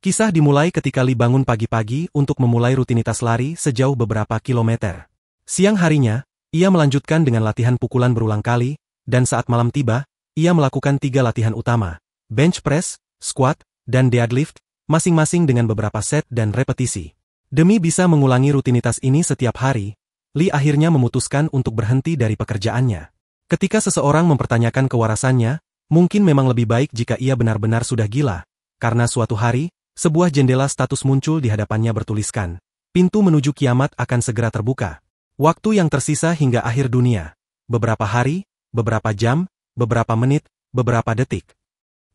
Kisah dimulai ketika Lee bangun pagi-pagi untuk memulai rutinitas lari sejauh beberapa kilometer. Siang harinya, ia melanjutkan dengan latihan pukulan berulang kali, dan saat malam tiba, ia melakukan 3 latihan utama, bench press, squat, dan deadlift, masing-masing dengan beberapa set dan repetisi. Demi bisa mengulangi rutinitas ini setiap hari, Lee akhirnya memutuskan untuk berhenti dari pekerjaannya. Ketika seseorang mempertanyakan kewarasannya, mungkin memang lebih baik jika ia benar-benar sudah gila, karena suatu hari, sebuah jendela status muncul di hadapannya bertuliskan, pintu menuju kiamat akan segera terbuka. Waktu yang tersisa hingga akhir dunia. Beberapa hari, beberapa jam, beberapa menit, beberapa detik.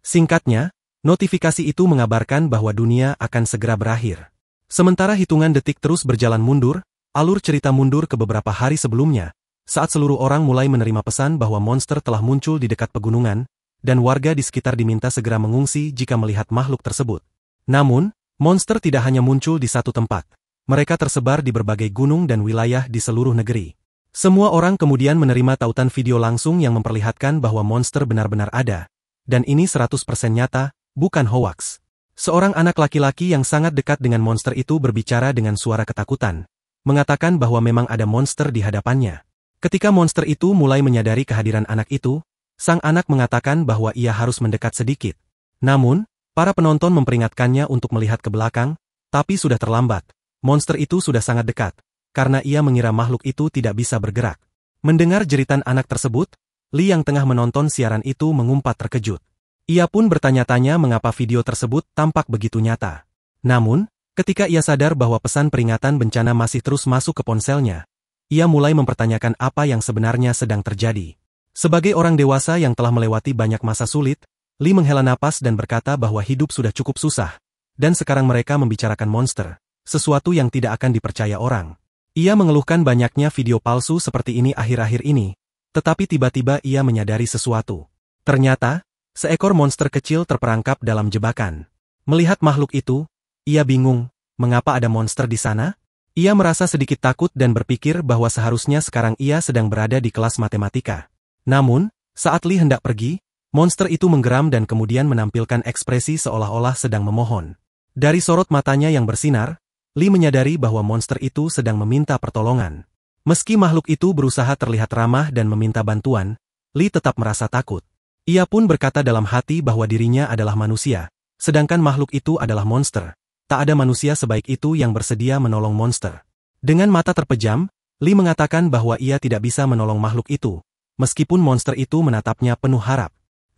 Singkatnya, notifikasi itu mengabarkan bahwa dunia akan segera berakhir. Sementara hitungan detik terus berjalan mundur, alur cerita mundur ke beberapa hari sebelumnya, saat seluruh orang mulai menerima pesan bahwa monster telah muncul di dekat pegunungan, dan warga di sekitar diminta segera mengungsi jika melihat makhluk tersebut. Namun, monster tidak hanya muncul di satu tempat. Mereka tersebar di berbagai gunung dan wilayah di seluruh negeri. Semua orang kemudian menerima tautan video langsung yang memperlihatkan bahwa monster benar-benar ada. Dan ini 100% nyata, bukan hoaks. Seorang anak laki-laki yang sangat dekat dengan monster itu berbicara dengan suara ketakutan, mengatakan bahwa memang ada monster di hadapannya. Ketika monster itu mulai menyadari kehadiran anak itu, sang anak mengatakan bahwa ia harus mendekat sedikit. Namun, para penonton memperingatkannya untuk melihat ke belakang, tapi sudah terlambat. Monster itu sudah sangat dekat, karena ia mengira makhluk itu tidak bisa bergerak. Mendengar jeritan anak tersebut, Lee yang tengah menonton siaran itu mengumpat terkejut. Ia pun bertanya-tanya mengapa video tersebut tampak begitu nyata. Namun, ketika ia sadar bahwa pesan peringatan bencana masih terus masuk ke ponselnya, ia mulai mempertanyakan apa yang sebenarnya sedang terjadi. Sebagai orang dewasa yang telah melewati banyak masa sulit, Lee menghela napas dan berkata bahwa hidup sudah cukup susah, dan sekarang mereka membicarakan monster, sesuatu yang tidak akan dipercaya orang. Ia mengeluhkan banyaknya video palsu seperti ini akhir-akhir ini, tetapi tiba-tiba ia menyadari sesuatu. Ternyata, seekor monster kecil terperangkap dalam jebakan. Melihat makhluk itu, ia bingung, mengapa ada monster di sana? Ia merasa sedikit takut dan berpikir bahwa seharusnya sekarang ia sedang berada di kelas matematika. Namun, saat Lee hendak pergi, monster itu menggeram dan kemudian menampilkan ekspresi seolah-olah sedang memohon. Dari sorot matanya yang bersinar, Lee menyadari bahwa monster itu sedang meminta pertolongan. Meski makhluk itu berusaha terlihat ramah dan meminta bantuan, Lee tetap merasa takut. Ia pun berkata dalam hati bahwa dirinya adalah manusia, sedangkan makhluk itu adalah monster. Tak ada manusia sebaik itu yang bersedia menolong monster. Dengan mata terpejam, Lee mengatakan bahwa ia tidak bisa menolong makhluk itu, meskipun monster itu menatapnya penuh harap.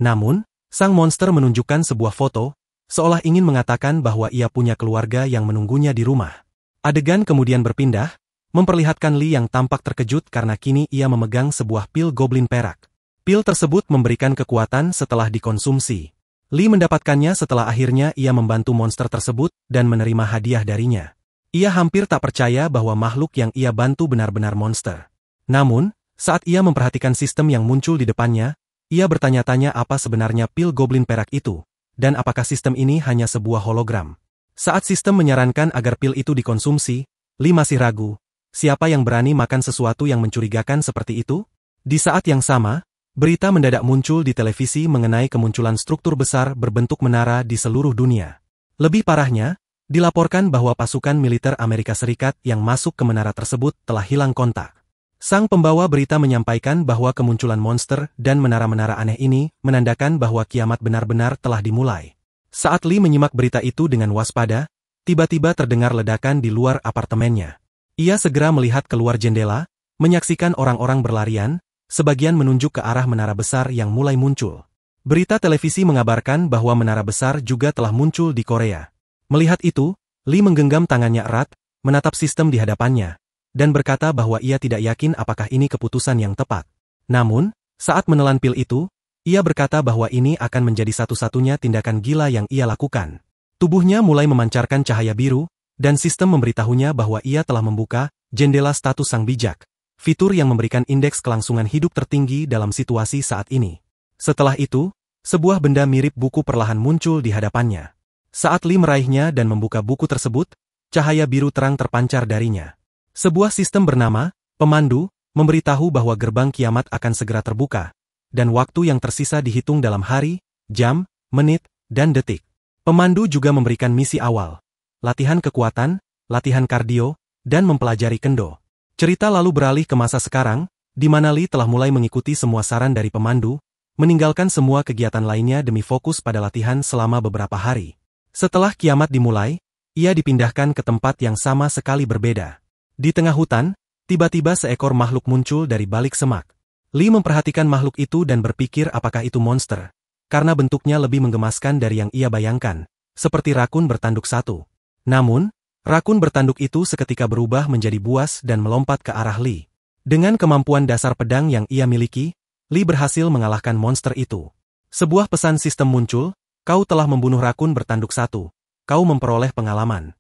Namun, sang monster menunjukkan sebuah foto, seolah ingin mengatakan bahwa ia punya keluarga yang menunggunya di rumah. Adegan kemudian berpindah, memperlihatkan Lee yang tampak terkejut karena kini ia memegang sebuah pil goblin perak. Pil tersebut memberikan kekuatan setelah dikonsumsi. Lee mendapatkannya setelah akhirnya ia membantu monster tersebut dan menerima hadiah darinya. Ia hampir tak percaya bahwa makhluk yang ia bantu benar-benar monster. Namun, saat ia memperhatikan sistem yang muncul di depannya, ia bertanya-tanya apa sebenarnya pil goblin perak itu, dan apakah sistem ini hanya sebuah hologram. Saat sistem menyarankan agar pil itu dikonsumsi, Lee masih ragu, siapa yang berani makan sesuatu yang mencurigakan seperti itu? Di saat yang sama, berita mendadak muncul di televisi mengenai kemunculan struktur besar berbentuk menara di seluruh dunia. Lebih parahnya, dilaporkan bahwa pasukan militer Amerika Serikat yang masuk ke menara tersebut telah hilang kontak. Sang pembawa berita menyampaikan bahwa kemunculan monster dan menara-menara aneh ini menandakan bahwa kiamat benar-benar telah dimulai. Saat Lee menyimak berita itu dengan waspada, tiba-tiba terdengar ledakan di luar apartemennya. Ia segera melihat keluar jendela, menyaksikan orang-orang berlarian, sebagian menunjuk ke arah menara besar yang mulai muncul. Berita televisi mengabarkan bahwa menara besar juga telah muncul di Korea. Melihat itu, Lee menggenggam tangannya erat, menatap sistem di hadapannya, dan berkata bahwa ia tidak yakin apakah ini keputusan yang tepat. Namun, saat menelan pil itu, ia berkata bahwa ini akan menjadi satu-satunya tindakan gila yang ia lakukan. Tubuhnya mulai memancarkan cahaya biru, dan sistem memberitahunya bahwa ia telah membuka jendela status sang bijak. Fitur yang memberikan indeks kelangsungan hidup tertinggi dalam situasi saat ini. Setelah itu, sebuah benda mirip buku perlahan muncul di hadapannya. Saat Lee meraihnya dan membuka buku tersebut, cahaya biru terang terpancar darinya. Sebuah sistem bernama pemandu memberitahu bahwa gerbang kiamat akan segera terbuka, dan waktu yang tersisa dihitung dalam hari, jam, menit, dan detik. Pemandu juga memberikan misi awal, latihan kekuatan, latihan kardio, dan mempelajari kendo. Cerita lalu beralih ke masa sekarang, di mana Lee telah mulai mengikuti semua saran dari pemandu, meninggalkan semua kegiatan lainnya demi fokus pada latihan selama beberapa hari. Setelah kiamat dimulai, ia dipindahkan ke tempat yang sama sekali berbeda. Di tengah hutan, tiba-tiba seekor makhluk muncul dari balik semak. Lee memperhatikan makhluk itu dan berpikir apakah itu monster, karena bentuknya lebih menggemaskan dari yang ia bayangkan, seperti rakun bertanduk satu. Namun, rakun bertanduk itu seketika berubah menjadi buas dan melompat ke arah Lee. Dengan kemampuan dasar pedang yang ia miliki, Lee berhasil mengalahkan monster itu. Sebuah pesan sistem muncul, kau telah membunuh rakun bertanduk satu. Kau memperoleh pengalaman.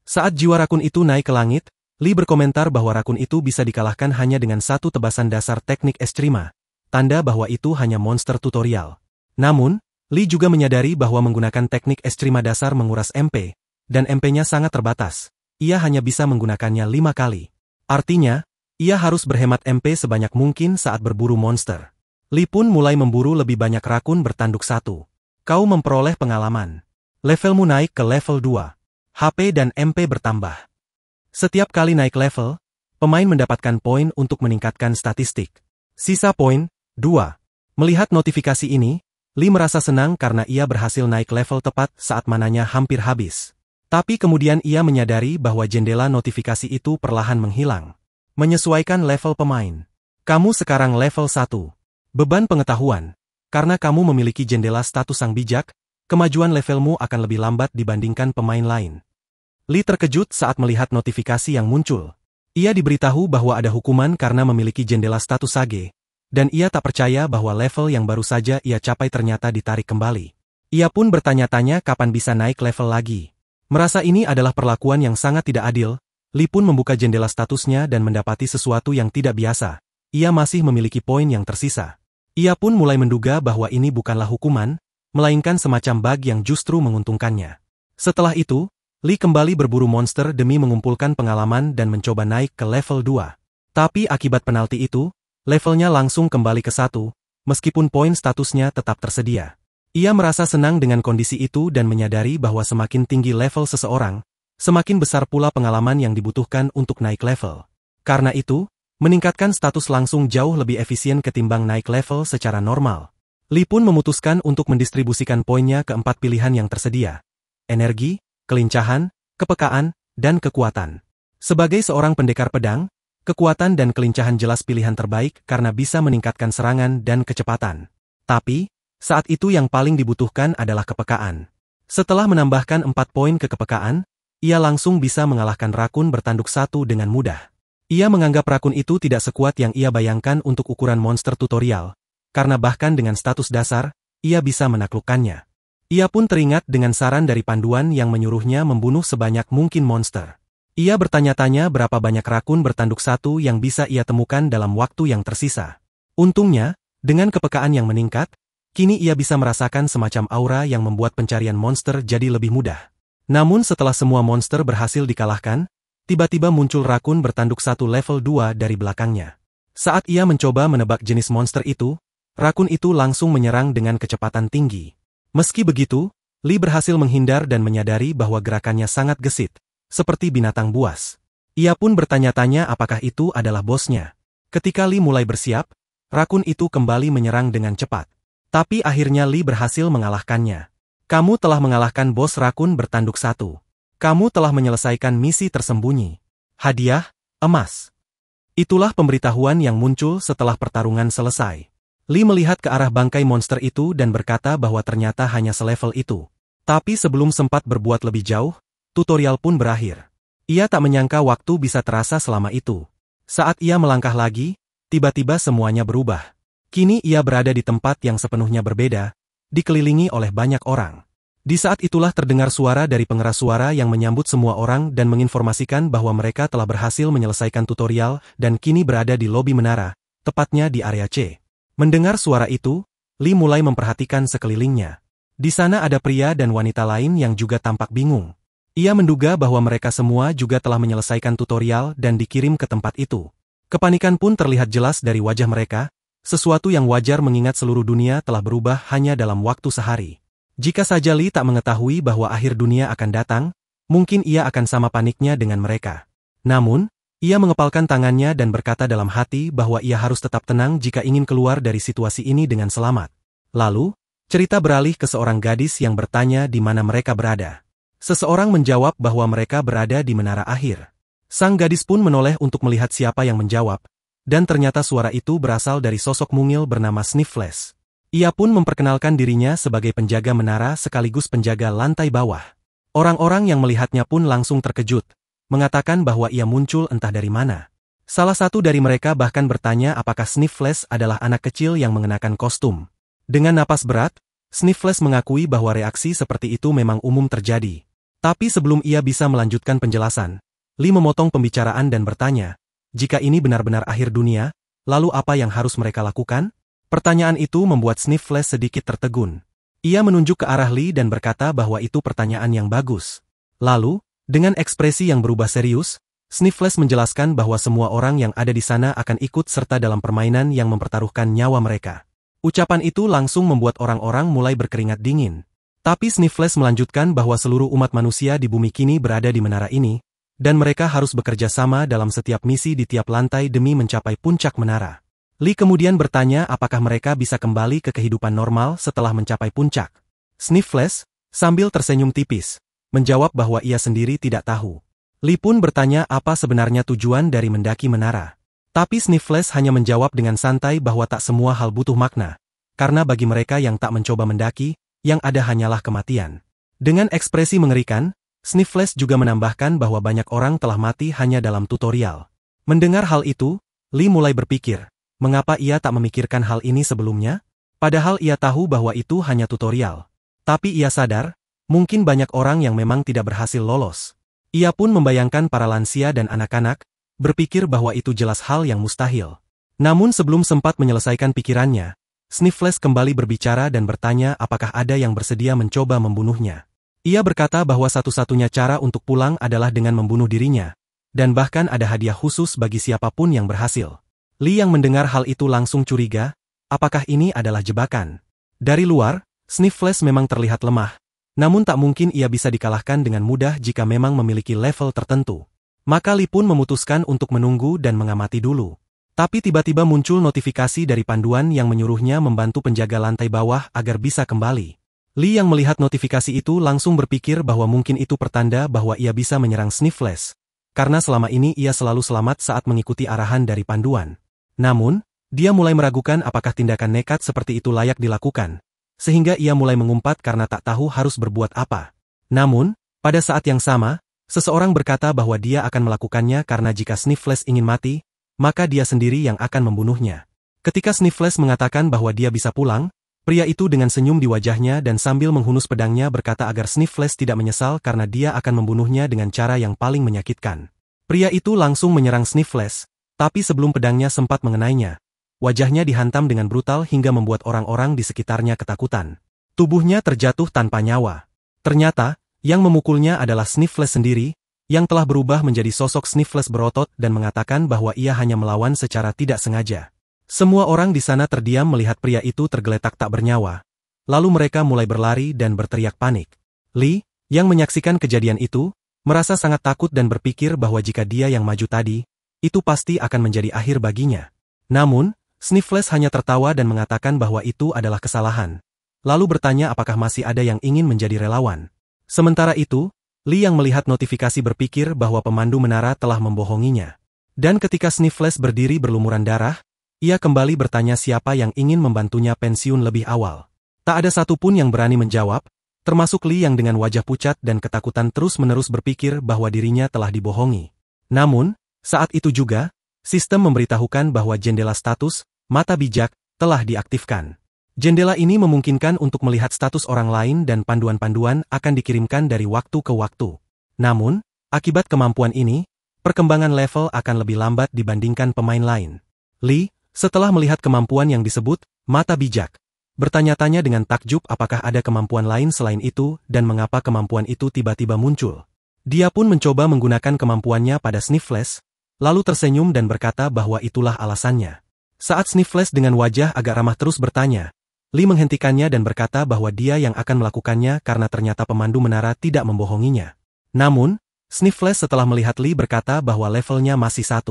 Saat jiwa rakun itu naik ke langit, Lee berkomentar bahwa rakun itu bisa dikalahkan hanya dengan satu tebasan dasar teknik ekstrima, tanda bahwa itu hanya monster tutorial. Namun, Lee juga menyadari bahwa menggunakan teknik ekstrima dasar menguras MP, dan MP-nya sangat terbatas. Ia hanya bisa menggunakannya 5 kali. Artinya, ia harus berhemat MP sebanyak mungkin saat berburu monster. Lee pun mulai memburu lebih banyak rakun bertanduk satu. Kau memperoleh pengalaman. Levelmu naik ke level 2. HP dan MP bertambah. Setiap kali naik level, pemain mendapatkan poin untuk meningkatkan statistik. Sisa poin, 2. Melihat notifikasi ini, Lee merasa senang karena ia berhasil naik level tepat saat mananya hampir habis. Tapi kemudian ia menyadari bahwa jendela notifikasi itu perlahan menghilang. Menyesuaikan level pemain. Kamu sekarang level 1. Beban pengetahuan. Karena kamu memiliki jendela status sang bijak, kemajuan levelmu akan lebih lambat dibandingkan pemain lain. Lee terkejut saat melihat notifikasi yang muncul. Ia diberitahu bahwa ada hukuman karena memiliki jendela status Sage, dan ia tak percaya bahwa level yang baru saja ia capai ternyata ditarik kembali. Ia pun bertanya-tanya kapan bisa naik level lagi. Merasa ini adalah perlakuan yang sangat tidak adil, Lee pun membuka jendela statusnya dan mendapati sesuatu yang tidak biasa. Ia masih memiliki poin yang tersisa. Ia pun mulai menduga bahwa ini bukanlah hukuman, melainkan semacam bug yang justru menguntungkannya. Setelah itu, Lee kembali berburu monster demi mengumpulkan pengalaman dan mencoba naik ke level 2. Tapi akibat penalti itu, levelnya langsung kembali ke 1, meskipun poin statusnya tetap tersedia. Ia merasa senang dengan kondisi itu dan menyadari bahwa semakin tinggi level seseorang, semakin besar pula pengalaman yang dibutuhkan untuk naik level. Karena itu, meningkatkan status langsung jauh lebih efisien ketimbang naik level secara normal. Lee pun memutuskan untuk mendistribusikan poinnya ke 4 pilihan yang tersedia. Energi, kelincahan, kepekaan, dan kekuatan. Sebagai seorang pendekar pedang, kekuatan dan kelincahan jelas pilihan terbaik karena bisa meningkatkan serangan dan kecepatan. Tapi, saat itu yang paling dibutuhkan adalah kepekaan. Setelah menambahkan 4 poin ke kepekaan, ia langsung bisa mengalahkan rakun bertanduk satu dengan mudah. Ia menganggap rakun itu tidak sekuat yang ia bayangkan untuk ukuran monster tutorial, karena bahkan dengan status dasar, ia bisa menaklukkannya. Ia pun teringat dengan saran dari panduan yang menyuruhnya membunuh sebanyak mungkin monster. Ia bertanya-tanya berapa banyak rakun bertanduk satu yang bisa ia temukan dalam waktu yang tersisa. Untungnya, dengan kepekaan yang meningkat, kini ia bisa merasakan semacam aura yang membuat pencarian monster jadi lebih mudah. Namun setelah semua monster berhasil dikalahkan, tiba-tiba muncul rakun bertanduk satu level 2 dari belakangnya. Saat ia mencoba menebak jenis monster itu, rakun itu langsung menyerang dengan kecepatan tinggi. Meski begitu, Lee berhasil menghindar dan menyadari bahwa gerakannya sangat gesit, seperti binatang buas. Ia pun bertanya-tanya apakah itu adalah bosnya. Ketika Lee mulai bersiap, rakun itu kembali menyerang dengan cepat. Tapi akhirnya Lee berhasil mengalahkannya. Kamu telah mengalahkan bos rakun bertanduk satu. Kamu telah menyelesaikan misi tersembunyi. Hadiah, emas. Itulah pemberitahuan yang muncul setelah pertarungan selesai. Lee melihat ke arah bangkai monster itu dan berkata bahwa ternyata hanya selevel itu. Tapi sebelum sempat berbuat lebih jauh, tutorial pun berakhir. Ia tak menyangka waktu bisa terasa selama itu. Saat ia melangkah lagi, tiba-tiba semuanya berubah. Kini ia berada di tempat yang sepenuhnya berbeda, dikelilingi oleh banyak orang. Di saat itulah terdengar suara dari pengeras suara yang menyambut semua orang dan menginformasikan bahwa mereka telah berhasil menyelesaikan tutorial dan kini berada di lobi menara, tepatnya di area C. Mendengar suara itu, Lee mulai memperhatikan sekelilingnya. Di sana ada pria dan wanita lain yang juga tampak bingung. Ia menduga bahwa mereka semua juga telah menyelesaikan tutorial dan dikirim ke tempat itu. Kepanikan pun terlihat jelas dari wajah mereka, sesuatu yang wajar mengingat seluruh dunia telah berubah hanya dalam waktu sehari. Jika saja Li tak mengetahui bahwa akhir dunia akan datang, mungkin ia akan sama paniknya dengan mereka. Namun, ia mengepalkan tangannya dan berkata dalam hati bahwa ia harus tetap tenang jika ingin keluar dari situasi ini dengan selamat. Lalu, cerita beralih ke seorang gadis yang bertanya di mana mereka berada. Seseorang menjawab bahwa mereka berada di menara akhir. Sang gadis pun menoleh untuk melihat siapa yang menjawab, dan ternyata suara itu berasal dari sosok mungil bernama Sniffles. Ia pun memperkenalkan dirinya sebagai penjaga menara sekaligus penjaga lantai bawah. Orang-orang yang melihatnya pun langsung terkejut, mengatakan bahwa ia muncul entah dari mana. Salah satu dari mereka bahkan bertanya apakah Sniffles adalah anak kecil yang mengenakan kostum. Dengan napas berat, Sniffles mengakui bahwa reaksi seperti itu memang umum terjadi. Tapi sebelum ia bisa melanjutkan penjelasan, Li memotong pembicaraan dan bertanya, jika ini benar-benar akhir dunia, lalu apa yang harus mereka lakukan? Pertanyaan itu membuat Sniffles sedikit tertegun. Ia menunjuk ke arah Li dan berkata bahwa itu pertanyaan yang bagus. Lalu, dengan ekspresi yang berubah serius, Sniffles menjelaskan bahwa semua orang yang ada di sana akan ikut serta dalam permainan yang mempertaruhkan nyawa mereka. Ucapan itu langsung membuat orang-orang mulai berkeringat dingin. Tapi Sniffles melanjutkan bahwa seluruh umat manusia di bumi kini berada di menara ini, dan mereka harus bekerja sama dalam setiap misi di tiap lantai demi mencapai puncak menara. Li kemudian bertanya apakah mereka bisa kembali ke kehidupan normal setelah mencapai puncak. Sniffles, sambil tersenyum tipis, menjawab bahwa ia sendiri tidak tahu. Li pun bertanya apa sebenarnya tujuan dari mendaki menara. Tapi Sniffles hanya menjawab dengan santai bahwa tak semua hal butuh makna, karena bagi mereka yang tak mencoba mendaki, yang ada hanyalah kematian. Dengan ekspresi mengerikan, Sniffles juga menambahkan bahwa banyak orang telah mati hanya dalam tutorial. Mendengar hal itu, Li mulai berpikir, mengapa ia tak memikirkan hal ini sebelumnya? Padahal ia tahu bahwa itu hanya tutorial. Tapi ia sadar, mungkin banyak orang yang memang tidak berhasil lolos. Ia pun membayangkan para lansia dan anak-anak, berpikir bahwa itu jelas hal yang mustahil. Namun sebelum sempat menyelesaikan pikirannya, Sniffles kembali berbicara dan bertanya apakah ada yang bersedia mencoba membunuhnya. Ia berkata bahwa satu-satunya cara untuk pulang adalah dengan membunuh dirinya, dan bahkan ada hadiah khusus bagi siapapun yang berhasil. Li yang mendengar hal itu langsung curiga, apakah ini adalah jebakan? Dari luar, Sniffles memang terlihat lemah, namun tak mungkin ia bisa dikalahkan dengan mudah jika memang memiliki level tertentu. Maka Li pun memutuskan untuk menunggu dan mengamati dulu. Tapi tiba-tiba muncul notifikasi dari panduan yang menyuruhnya membantu penjaga lantai bawah agar bisa kembali. Li yang melihat notifikasi itu langsung berpikir bahwa mungkin itu pertanda bahwa ia bisa menyerang Sniffles, karena selama ini ia selalu selamat saat mengikuti arahan dari panduan. Namun, dia mulai meragukan apakah tindakan nekat seperti itu layak dilakukan, sehingga ia mulai mengumpat karena tak tahu harus berbuat apa. Namun, pada saat yang sama, seseorang berkata bahwa dia akan melakukannya karena jika Sniffles ingin mati, maka dia sendiri yang akan membunuhnya. Ketika Sniffles mengatakan bahwa dia bisa pulang, pria itu dengan senyum di wajahnya dan sambil menghunus pedangnya berkata agar Sniffles tidak menyesal karena dia akan membunuhnya dengan cara yang paling menyakitkan. Pria itu langsung menyerang Sniffles, tapi sebelum pedangnya sempat mengenainya, wajahnya dihantam dengan brutal hingga membuat orang-orang di sekitarnya ketakutan. Tubuhnya terjatuh tanpa nyawa. Ternyata, yang memukulnya adalah Sniffles sendiri, yang telah berubah menjadi sosok Sniffles berotot dan mengatakan bahwa ia hanya melawan secara tidak sengaja. Semua orang di sana terdiam melihat pria itu tergeletak tak bernyawa. Lalu mereka mulai berlari dan berteriak panik. Li, yang menyaksikan kejadian itu, merasa sangat takut dan berpikir bahwa jika dia yang maju tadi, itu pasti akan menjadi akhir baginya. Namun, Sniffles hanya tertawa dan mengatakan bahwa itu adalah kesalahan. Lalu bertanya apakah masih ada yang ingin menjadi relawan. Sementara itu, Li yang melihat notifikasi berpikir bahwa pemandu menara telah membohonginya. Dan ketika Sniffles berdiri berlumuran darah, ia kembali bertanya siapa yang ingin membantunya pensiun lebih awal. Tak ada satupun yang berani menjawab, termasuk Li yang dengan wajah pucat dan ketakutan terus-menerus berpikir bahwa dirinya telah dibohongi. Namun, saat itu juga, sistem memberitahukan bahwa jendela status, mata bijak, telah diaktifkan. Jendela ini memungkinkan untuk melihat status orang lain dan panduan-panduan akan dikirimkan dari waktu ke waktu. Namun, akibat kemampuan ini, perkembangan level akan lebih lambat dibandingkan pemain lain. Li, setelah melihat kemampuan yang disebut, mata bijak, bertanya-tanya dengan takjub apakah ada kemampuan lain selain itu dan mengapa kemampuan itu tiba-tiba muncul. Dia pun mencoba menggunakan kemampuannya pada Sniffles, lalu tersenyum dan berkata bahwa itulah alasannya. Saat Sniffles dengan wajah agak ramah terus bertanya, Lee menghentikannya dan berkata bahwa dia yang akan melakukannya karena ternyata pemandu menara tidak membohonginya. Namun, Sniffles setelah melihat Lee berkata bahwa levelnya masih 1.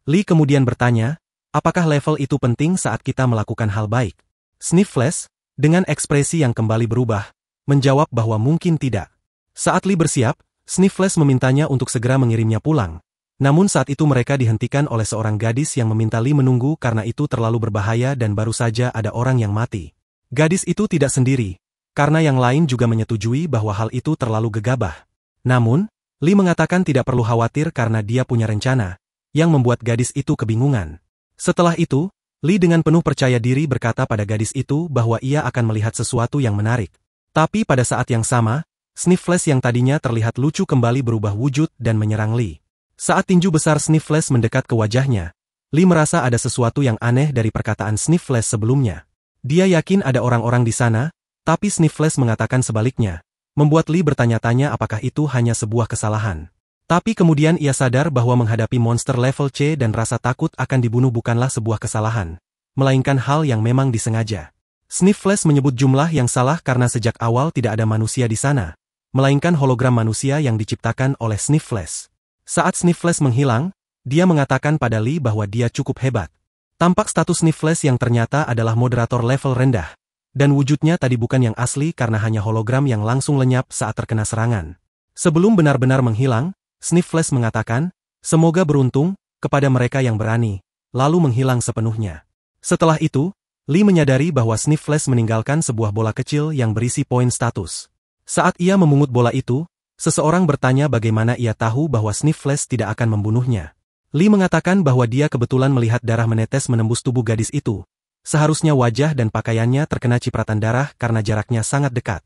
Lee kemudian bertanya, apakah level itu penting saat kita melakukan hal baik? Sniffles, dengan ekspresi yang kembali berubah, menjawab bahwa mungkin tidak. Saat Lee bersiap, Sniffles memintanya untuk segera mengirimnya pulang. Namun saat itu mereka dihentikan oleh seorang gadis yang meminta Lee menunggu karena itu terlalu berbahaya dan baru saja ada orang yang mati. Gadis itu tidak sendiri, karena yang lain juga menyetujui bahwa hal itu terlalu gegabah. Namun, Lee mengatakan tidak perlu khawatir karena dia punya rencana, yang membuat gadis itu kebingungan. Setelah itu, Lee dengan penuh percaya diri berkata pada gadis itu bahwa ia akan melihat sesuatu yang menarik. Tapi pada saat yang sama, Sniffles yang tadinya terlihat lucu kembali berubah wujud dan menyerang Lee. Saat tinju besar Sniffles mendekat ke wajahnya, Lee merasa ada sesuatu yang aneh dari perkataan Sniffles sebelumnya. Dia yakin ada orang-orang di sana, tapi Sniffles mengatakan sebaliknya, membuat Lee bertanya-tanya apakah itu hanya sebuah kesalahan. Tapi kemudian ia sadar bahwa menghadapi monster level C dan rasa takut akan dibunuh bukanlah sebuah kesalahan, melainkan hal yang memang disengaja. Sniffles menyebut jumlah yang salah karena sejak awal tidak ada manusia di sana, melainkan hologram manusia yang diciptakan oleh Sniffles. Saat Sniffles menghilang, dia mengatakan pada Lee bahwa dia cukup hebat. Tampak status Sniffles yang ternyata adalah moderator level rendah, dan wujudnya tadi bukan yang asli karena hanya hologram yang langsung lenyap saat terkena serangan. Sebelum benar-benar menghilang, Sniffles mengatakan, semoga beruntung, kepada mereka yang berani, lalu menghilang sepenuhnya. Setelah itu, Lee menyadari bahwa Sniffles meninggalkan sebuah bola kecil yang berisi poin status. Saat ia memungut bola itu, seseorang bertanya bagaimana ia tahu bahwa Sniffles tidak akan membunuhnya. Lee mengatakan bahwa dia kebetulan melihat darah menetes menembus tubuh gadis itu. Seharusnya wajah dan pakaiannya terkena cipratan darah karena jaraknya sangat dekat.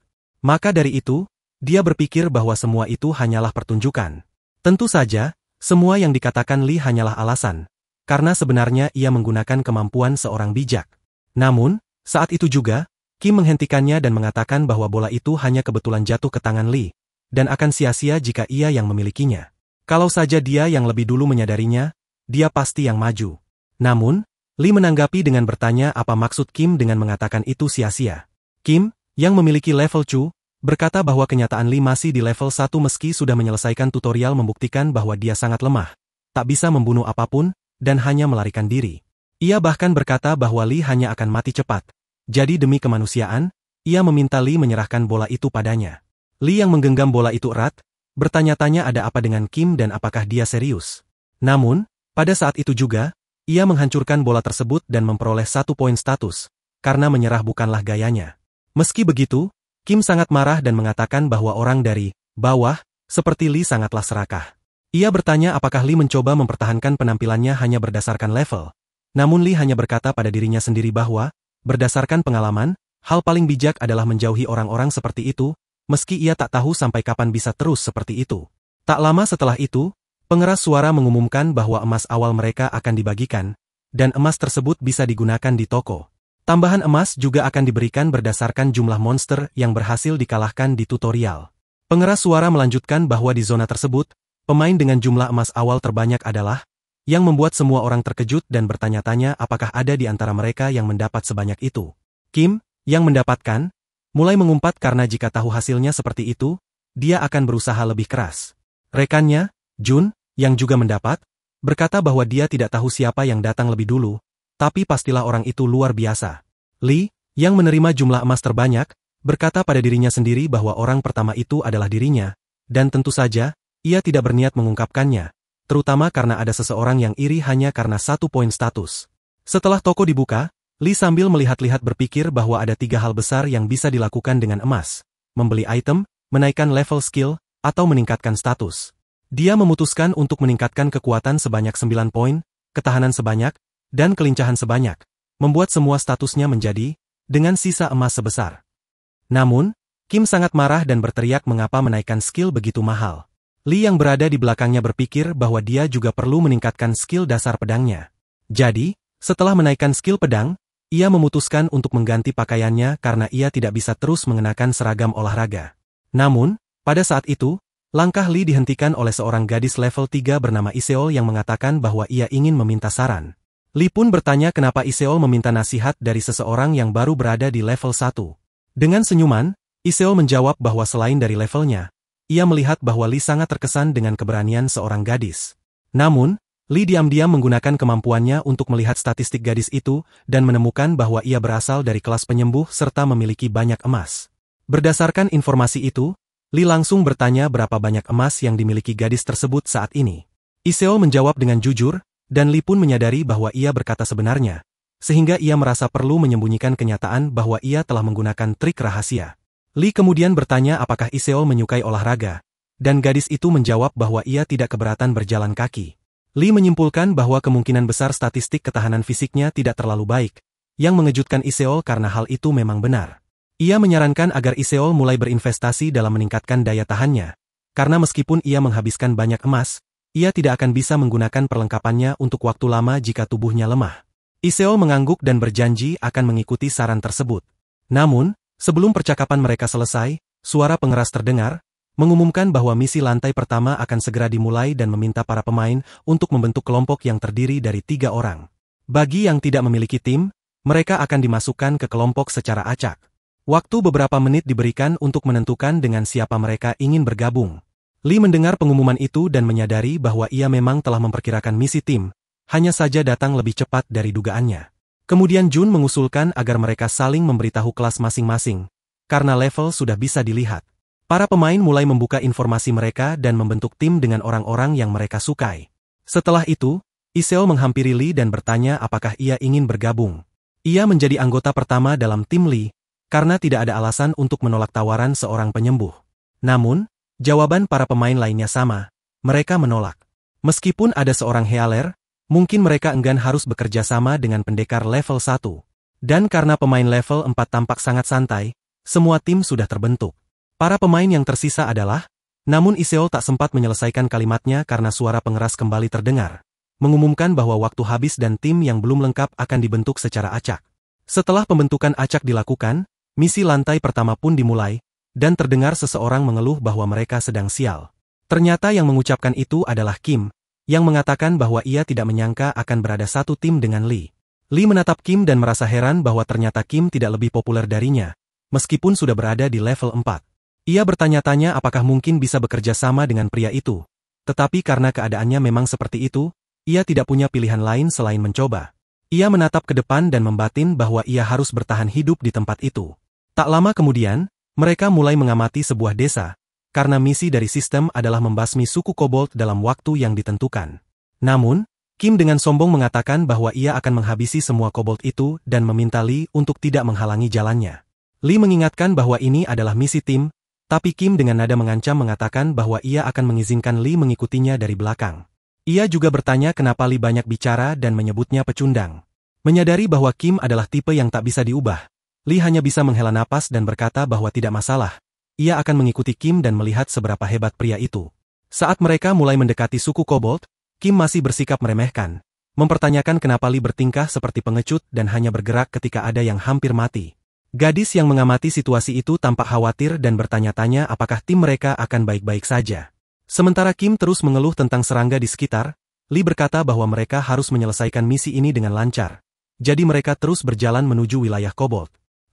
Maka dari itu, dia berpikir bahwa semua itu hanyalah pertunjukan. Tentu saja, semua yang dikatakan Lee hanyalah alasan, karena sebenarnya ia menggunakan kemampuan seorang bijak. Namun, saat itu juga, Kim menghentikannya dan mengatakan bahwa bola itu hanya kebetulan jatuh ke tangan Lee, dan akan sia-sia jika ia yang memilikinya. Kalau saja dia yang lebih dulu menyadarinya, dia pasti yang maju. Namun, Lee menanggapi dengan bertanya apa maksud Kim dengan mengatakan itu sia-sia. Kim, yang memiliki level Chu, berkata bahwa kenyataan Lee masih di level 1 meski sudah menyelesaikan tutorial membuktikan bahwa dia sangat lemah, tak bisa membunuh apapun, dan hanya melarikan diri. Ia bahkan berkata bahwa Lee hanya akan mati cepat. Jadi demi kemanusiaan, ia meminta Lee menyerahkan bola itu padanya. Lee yang menggenggam bola itu erat, bertanya-tanya ada apa dengan Kim dan apakah dia serius. Namun, pada saat itu juga, ia menghancurkan bola tersebut dan memperoleh 1 poin status, karena menyerah bukanlah gayanya. Meski begitu, Kim sangat marah dan mengatakan bahwa orang dari bawah, seperti Lee sangatlah serakah. Ia bertanya apakah Lee mencoba mempertahankan penampilannya hanya berdasarkan level. Namun Lee hanya berkata pada dirinya sendiri bahwa, berdasarkan pengalaman, hal paling bijak adalah menjauhi orang-orang seperti itu, meski ia tak tahu sampai kapan bisa terus seperti itu. Tak lama setelah itu, pengeras suara mengumumkan bahwa emas awal mereka akan dibagikan, dan emas tersebut bisa digunakan di toko. Tambahan emas juga akan diberikan berdasarkan jumlah monster yang berhasil dikalahkan di tutorial. Pengeras suara melanjutkan bahwa di zona tersebut, pemain dengan jumlah emas awal terbanyak adalah, yang membuat semua orang terkejut dan bertanya-tanya apakah ada di antara mereka yang mendapat sebanyak itu. Kim, yang mendapatkan, mulai mengumpat karena jika tahu hasilnya seperti itu, dia akan berusaha lebih keras. Rekannya, Jun, yang juga mendapat, berkata bahwa dia tidak tahu siapa yang datang lebih dulu, tapi pastilah orang itu luar biasa. Lee, yang menerima jumlah emas terbanyak, berkata pada dirinya sendiri bahwa orang pertama itu adalah dirinya, dan tentu saja, ia tidak berniat mengungkapkannya, terutama karena ada seseorang yang iri hanya karena 1 poin status. Setelah toko dibuka, Lee sambil melihat-lihat berpikir bahwa ada 3 hal besar yang bisa dilakukan dengan emas, membeli item, menaikkan level skill, atau meningkatkan status. Dia memutuskan untuk meningkatkan kekuatan sebanyak 9 poin, ketahanan sebanyak, dan kelincahan sebanyak, membuat semua statusnya menjadi, dengan sisa emas sebesar. Namun, Kim sangat marah dan berteriak mengapa menaikkan skill begitu mahal. Lee yang berada di belakangnya berpikir bahwa dia juga perlu meningkatkan skill dasar pedangnya. Jadi, setelah menaikkan skill pedang, ia memutuskan untuk mengganti pakaiannya karena ia tidak bisa terus mengenakan seragam olahraga. Namun, pada saat itu, langkah Lee dihentikan oleh seorang gadis level 3 bernama Iseol yang mengatakan bahwa ia ingin meminta saran. Li pun bertanya kenapa Iseol meminta nasihat dari seseorang yang baru berada di level 1. Dengan senyuman, Iseol menjawab bahwa selain dari levelnya, ia melihat bahwa Li sangat terkesan dengan keberanian seorang gadis. Namun, Li diam-diam menggunakan kemampuannya untuk melihat statistik gadis itu dan menemukan bahwa ia berasal dari kelas penyembuh serta memiliki banyak emas. Berdasarkan informasi itu, Li langsung bertanya berapa banyak emas yang dimiliki gadis tersebut saat ini. Iseol menjawab dengan jujur, dan Li pun menyadari bahwa ia berkata sebenarnya, sehingga ia merasa perlu menyembunyikan kenyataan bahwa ia telah menggunakan trik rahasia. Li kemudian bertanya apakah Iseol menyukai olahraga, dan gadis itu menjawab bahwa ia tidak keberatan berjalan kaki. Li menyimpulkan bahwa kemungkinan besar statistik ketahanan fisiknya tidak terlalu baik, yang mengejutkan Iseol karena hal itu memang benar. Ia menyarankan agar Iseol mulai berinvestasi dalam meningkatkan daya tahannya, karena meskipun ia menghabiskan banyak emas, ia tidak akan bisa menggunakan perlengkapannya untuk waktu lama jika tubuhnya lemah. Iseol mengangguk dan berjanji akan mengikuti saran tersebut. Namun, sebelum percakapan mereka selesai, suara pengeras terdengar, mengumumkan bahwa misi lantai pertama akan segera dimulai dan meminta para pemain untuk membentuk kelompok yang terdiri dari 3 orang. Bagi yang tidak memiliki tim, mereka akan dimasukkan ke kelompok secara acak. Waktu beberapa menit diberikan untuk menentukan dengan siapa mereka ingin bergabung. Li mendengar pengumuman itu dan menyadari bahwa ia memang telah memperkirakan misi tim, hanya saja datang lebih cepat dari dugaannya. Kemudian Jun mengusulkan agar mereka saling memberitahu kelas masing-masing, karena level sudah bisa dilihat. Para pemain mulai membuka informasi mereka dan membentuk tim dengan orang-orang yang mereka sukai. Setelah itu, Iseol menghampiri Li dan bertanya apakah ia ingin bergabung. Ia menjadi anggota pertama dalam tim Li, karena tidak ada alasan untuk menolak tawaran seorang penyembuh. Namun, jawaban para pemain lainnya sama, mereka menolak. Meskipun ada seorang healer, mungkin mereka enggan harus bekerja sama dengan pendekar level 1. Dan karena pemain level 4 tampak sangat santai, semua tim sudah terbentuk. Para pemain yang tersisa adalah, namun Iseol tak sempat menyelesaikan kalimatnya karena suara pengeras kembali terdengar, mengumumkan bahwa waktu habis dan tim yang belum lengkap akan dibentuk secara acak. Setelah pembentukan acak dilakukan, misi lantai pertama pun dimulai, dan terdengar seseorang mengeluh bahwa mereka sedang sial. Ternyata yang mengucapkan itu adalah Kim, yang mengatakan bahwa ia tidak menyangka akan berada satu tim dengan Li. Li menatap Kim dan merasa heran bahwa ternyata Kim tidak lebih populer darinya, meskipun sudah berada di level 4. Ia bertanya-tanya apakah mungkin bisa bekerja sama dengan pria itu, tetapi karena keadaannya memang seperti itu, ia tidak punya pilihan lain selain mencoba. Ia menatap ke depan dan membatin bahwa ia harus bertahan hidup di tempat itu. Tak lama kemudian, mereka mulai mengamati sebuah desa, karena misi dari sistem adalah membasmi suku kobold dalam waktu yang ditentukan. Namun, Kim dengan sombong mengatakan bahwa ia akan menghabisi semua kobold itu dan meminta Li untuk tidak menghalangi jalannya. Li mengingatkan bahwa ini adalah misi tim, tapi Kim dengan nada mengancam mengatakan bahwa ia akan mengizinkan Li mengikutinya dari belakang. Ia juga bertanya kenapa Li banyak bicara dan menyebutnya pecundang. Menyadari bahwa Kim adalah tipe yang tak bisa diubah, Li hanya bisa menghela napas dan berkata bahwa tidak masalah. Ia akan mengikuti Kim dan melihat seberapa hebat pria itu. Saat mereka mulai mendekati suku kobold, Kim masih bersikap meremehkan, mempertanyakan kenapa Li bertingkah seperti pengecut dan hanya bergerak ketika ada yang hampir mati. Gadis yang mengamati situasi itu tampak khawatir dan bertanya-tanya apakah tim mereka akan baik-baik saja. Sementara Kim terus mengeluh tentang serangga di sekitar, Li berkata bahwa mereka harus menyelesaikan misi ini dengan lancar. Jadi mereka terus berjalan menuju wilayah kobold.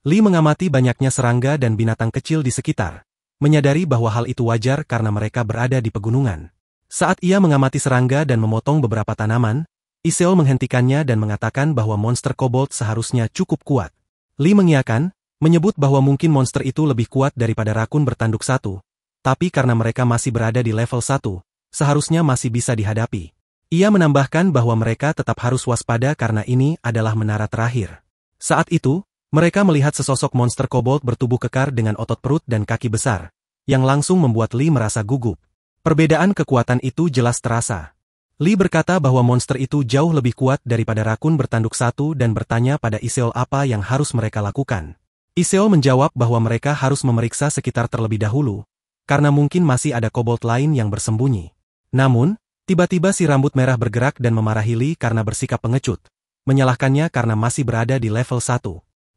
Li mengamati banyaknya serangga dan binatang kecil di sekitar, menyadari bahwa hal itu wajar karena mereka berada di pegunungan. Saat ia mengamati serangga dan memotong beberapa tanaman, Iseol menghentikannya dan mengatakan bahwa monster kobold seharusnya cukup kuat. Li mengiyakan, menyebut bahwa mungkin monster itu lebih kuat daripada rakun bertanduk 1, tapi karena mereka masih berada di level 1, seharusnya masih bisa dihadapi. Ia menambahkan bahwa mereka tetap harus waspada karena ini adalah menara terakhir. Saat itu, mereka melihat sesosok monster kobold bertubuh kekar dengan otot perut dan kaki besar, yang langsung membuat Li merasa gugup. Perbedaan kekuatan itu jelas terasa. Li berkata bahwa monster itu jauh lebih kuat daripada rakun bertanduk 1 dan bertanya pada Iseol apa yang harus mereka lakukan. Iseol menjawab bahwa mereka harus memeriksa sekitar terlebih dahulu, karena mungkin masih ada kobold lain yang bersembunyi. Namun, tiba-tiba si rambut merah bergerak dan memarahi Li karena bersikap pengecut, menyalahkannya karena masih berada di level 1.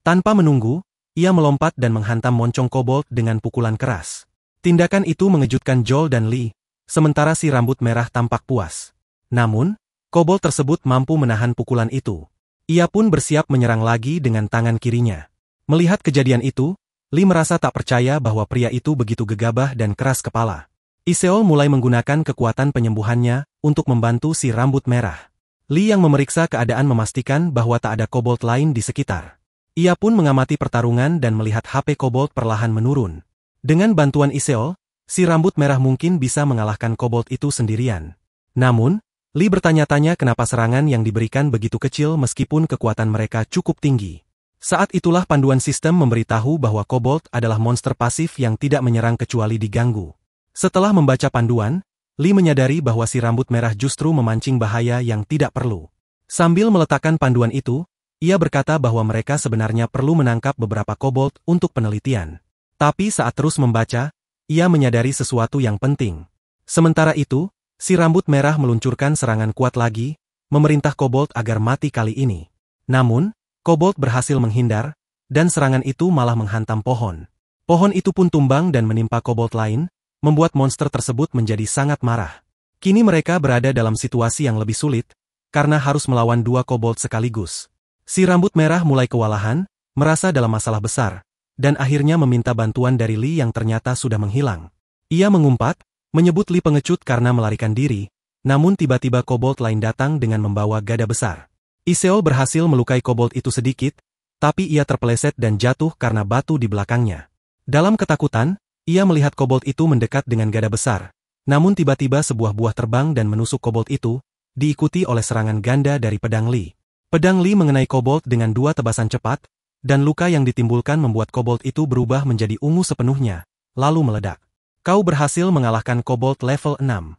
Tanpa menunggu, ia melompat dan menghantam moncong kobold dengan pukulan keras. Tindakan itu mengejutkan Joel dan Li, sementara si rambut merah tampak puas. Namun, kobold tersebut mampu menahan pukulan itu. Ia pun bersiap menyerang lagi dengan tangan kirinya. Melihat kejadian itu, Lee merasa tak percaya bahwa pria itu begitu gegabah dan keras kepala. Iseol mulai menggunakan kekuatan penyembuhannya untuk membantu si rambut merah. Lee yang memeriksa keadaan memastikan bahwa tak ada kobold lain di sekitar. Ia pun mengamati pertarungan dan melihat HP kobold perlahan menurun. Dengan bantuan Iseol, si rambut merah mungkin bisa mengalahkan kobold itu sendirian. Namun, Lee bertanya-tanya kenapa serangan yang diberikan begitu kecil meskipun kekuatan mereka cukup tinggi. Saat itulah panduan sistem memberitahu bahwa kobold adalah monster pasif yang tidak menyerang kecuali diganggu. Setelah membaca panduan, Lee menyadari bahwa si rambut merah justru memancing bahaya yang tidak perlu. Sambil meletakkan panduan itu, ia berkata bahwa mereka sebenarnya perlu menangkap beberapa kobold untuk penelitian. Tapi saat terus membaca, ia menyadari sesuatu yang penting. Sementara itu, si rambut merah meluncurkan serangan kuat lagi, memerintah kobold agar mati kali ini. Namun, kobold berhasil menghindar, dan serangan itu malah menghantam pohon. Pohon itu pun tumbang dan menimpa kobold lain, membuat monster tersebut menjadi sangat marah. Kini mereka berada dalam situasi yang lebih sulit, karena harus melawan dua kobold sekaligus. Si rambut merah mulai kewalahan, merasa dalam masalah besar, dan akhirnya meminta bantuan dari Lee yang ternyata sudah menghilang. Ia mengumpat, menyebut Lee pengecut karena melarikan diri, namun tiba-tiba kobold lain datang dengan membawa gada besar. Iseol berhasil melukai kobold itu sedikit, tapi ia terpeleset dan jatuh karena batu di belakangnya. Dalam ketakutan, ia melihat kobold itu mendekat dengan gada besar, namun tiba-tiba sebuah buah terbang dan menusuk kobold itu, diikuti oleh serangan ganda dari pedang Lee. Pedang Lee mengenai kobold dengan dua tebasan cepat, dan luka yang ditimbulkan membuat kobold itu berubah menjadi ungu sepenuhnya, lalu meledak. Kau berhasil mengalahkan kobold level 6.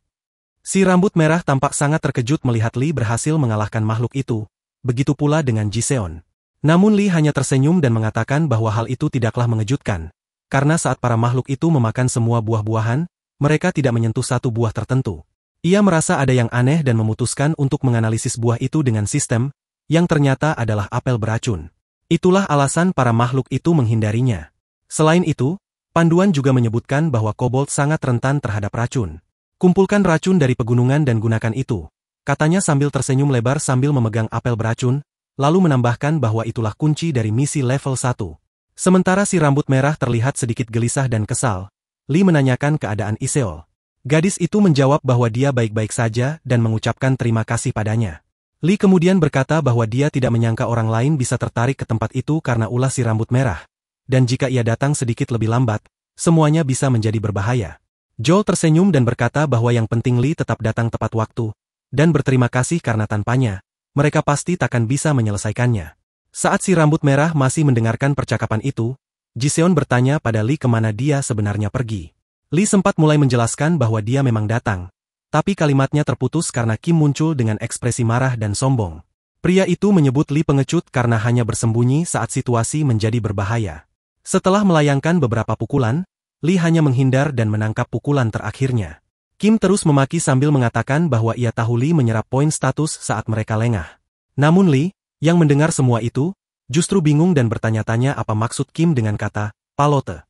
Si rambut merah tampak sangat terkejut melihat Lee berhasil mengalahkan makhluk itu, begitu pula dengan Jiseon. Namun Lee hanya tersenyum dan mengatakan bahwa hal itu tidaklah mengejutkan, karena saat para makhluk itu memakan semua buah-buahan, mereka tidak menyentuh satu buah tertentu. Ia merasa ada yang aneh dan memutuskan untuk menganalisis buah itu dengan sistem, yang ternyata adalah apel beracun. Itulah alasan para makhluk itu menghindarinya. Selain itu, panduan juga menyebutkan bahwa kobold sangat rentan terhadap racun. Kumpulkan racun dari pegunungan dan gunakan itu, katanya sambil tersenyum lebar sambil memegang apel beracun, lalu menambahkan bahwa itulah kunci dari misi level 1. Sementara si rambut merah terlihat sedikit gelisah dan kesal, Lee menanyakan keadaan Iseol. Gadis itu menjawab bahwa dia baik-baik saja dan mengucapkan terima kasih padanya. Lee kemudian berkata bahwa dia tidak menyangka orang lain bisa tertarik ke tempat itu karena ulah si rambut merah. Dan jika ia datang sedikit lebih lambat, semuanya bisa menjadi berbahaya. Joel tersenyum dan berkata bahwa yang penting Lee tetap datang tepat waktu, dan berterima kasih karena tanpanya, mereka pasti takkan bisa menyelesaikannya. Saat si rambut merah masih mendengarkan percakapan itu, Jiseon bertanya pada Lee kemana dia sebenarnya pergi. Lee sempat mulai menjelaskan bahwa dia memang datang, tapi kalimatnya terputus karena Kim muncul dengan ekspresi marah dan sombong. Pria itu menyebut Lee pengecut karena hanya bersembunyi saat situasi menjadi berbahaya. Setelah melayangkan beberapa pukulan, Lee hanya menghindar dan menangkap pukulan terakhirnya. Kim terus memaki sambil mengatakan bahwa ia tahu Lee menyerap poin status saat mereka lengah. Namun Lee, yang mendengar semua itu, justru bingung dan bertanya-tanya apa maksud Kim dengan kata, palote.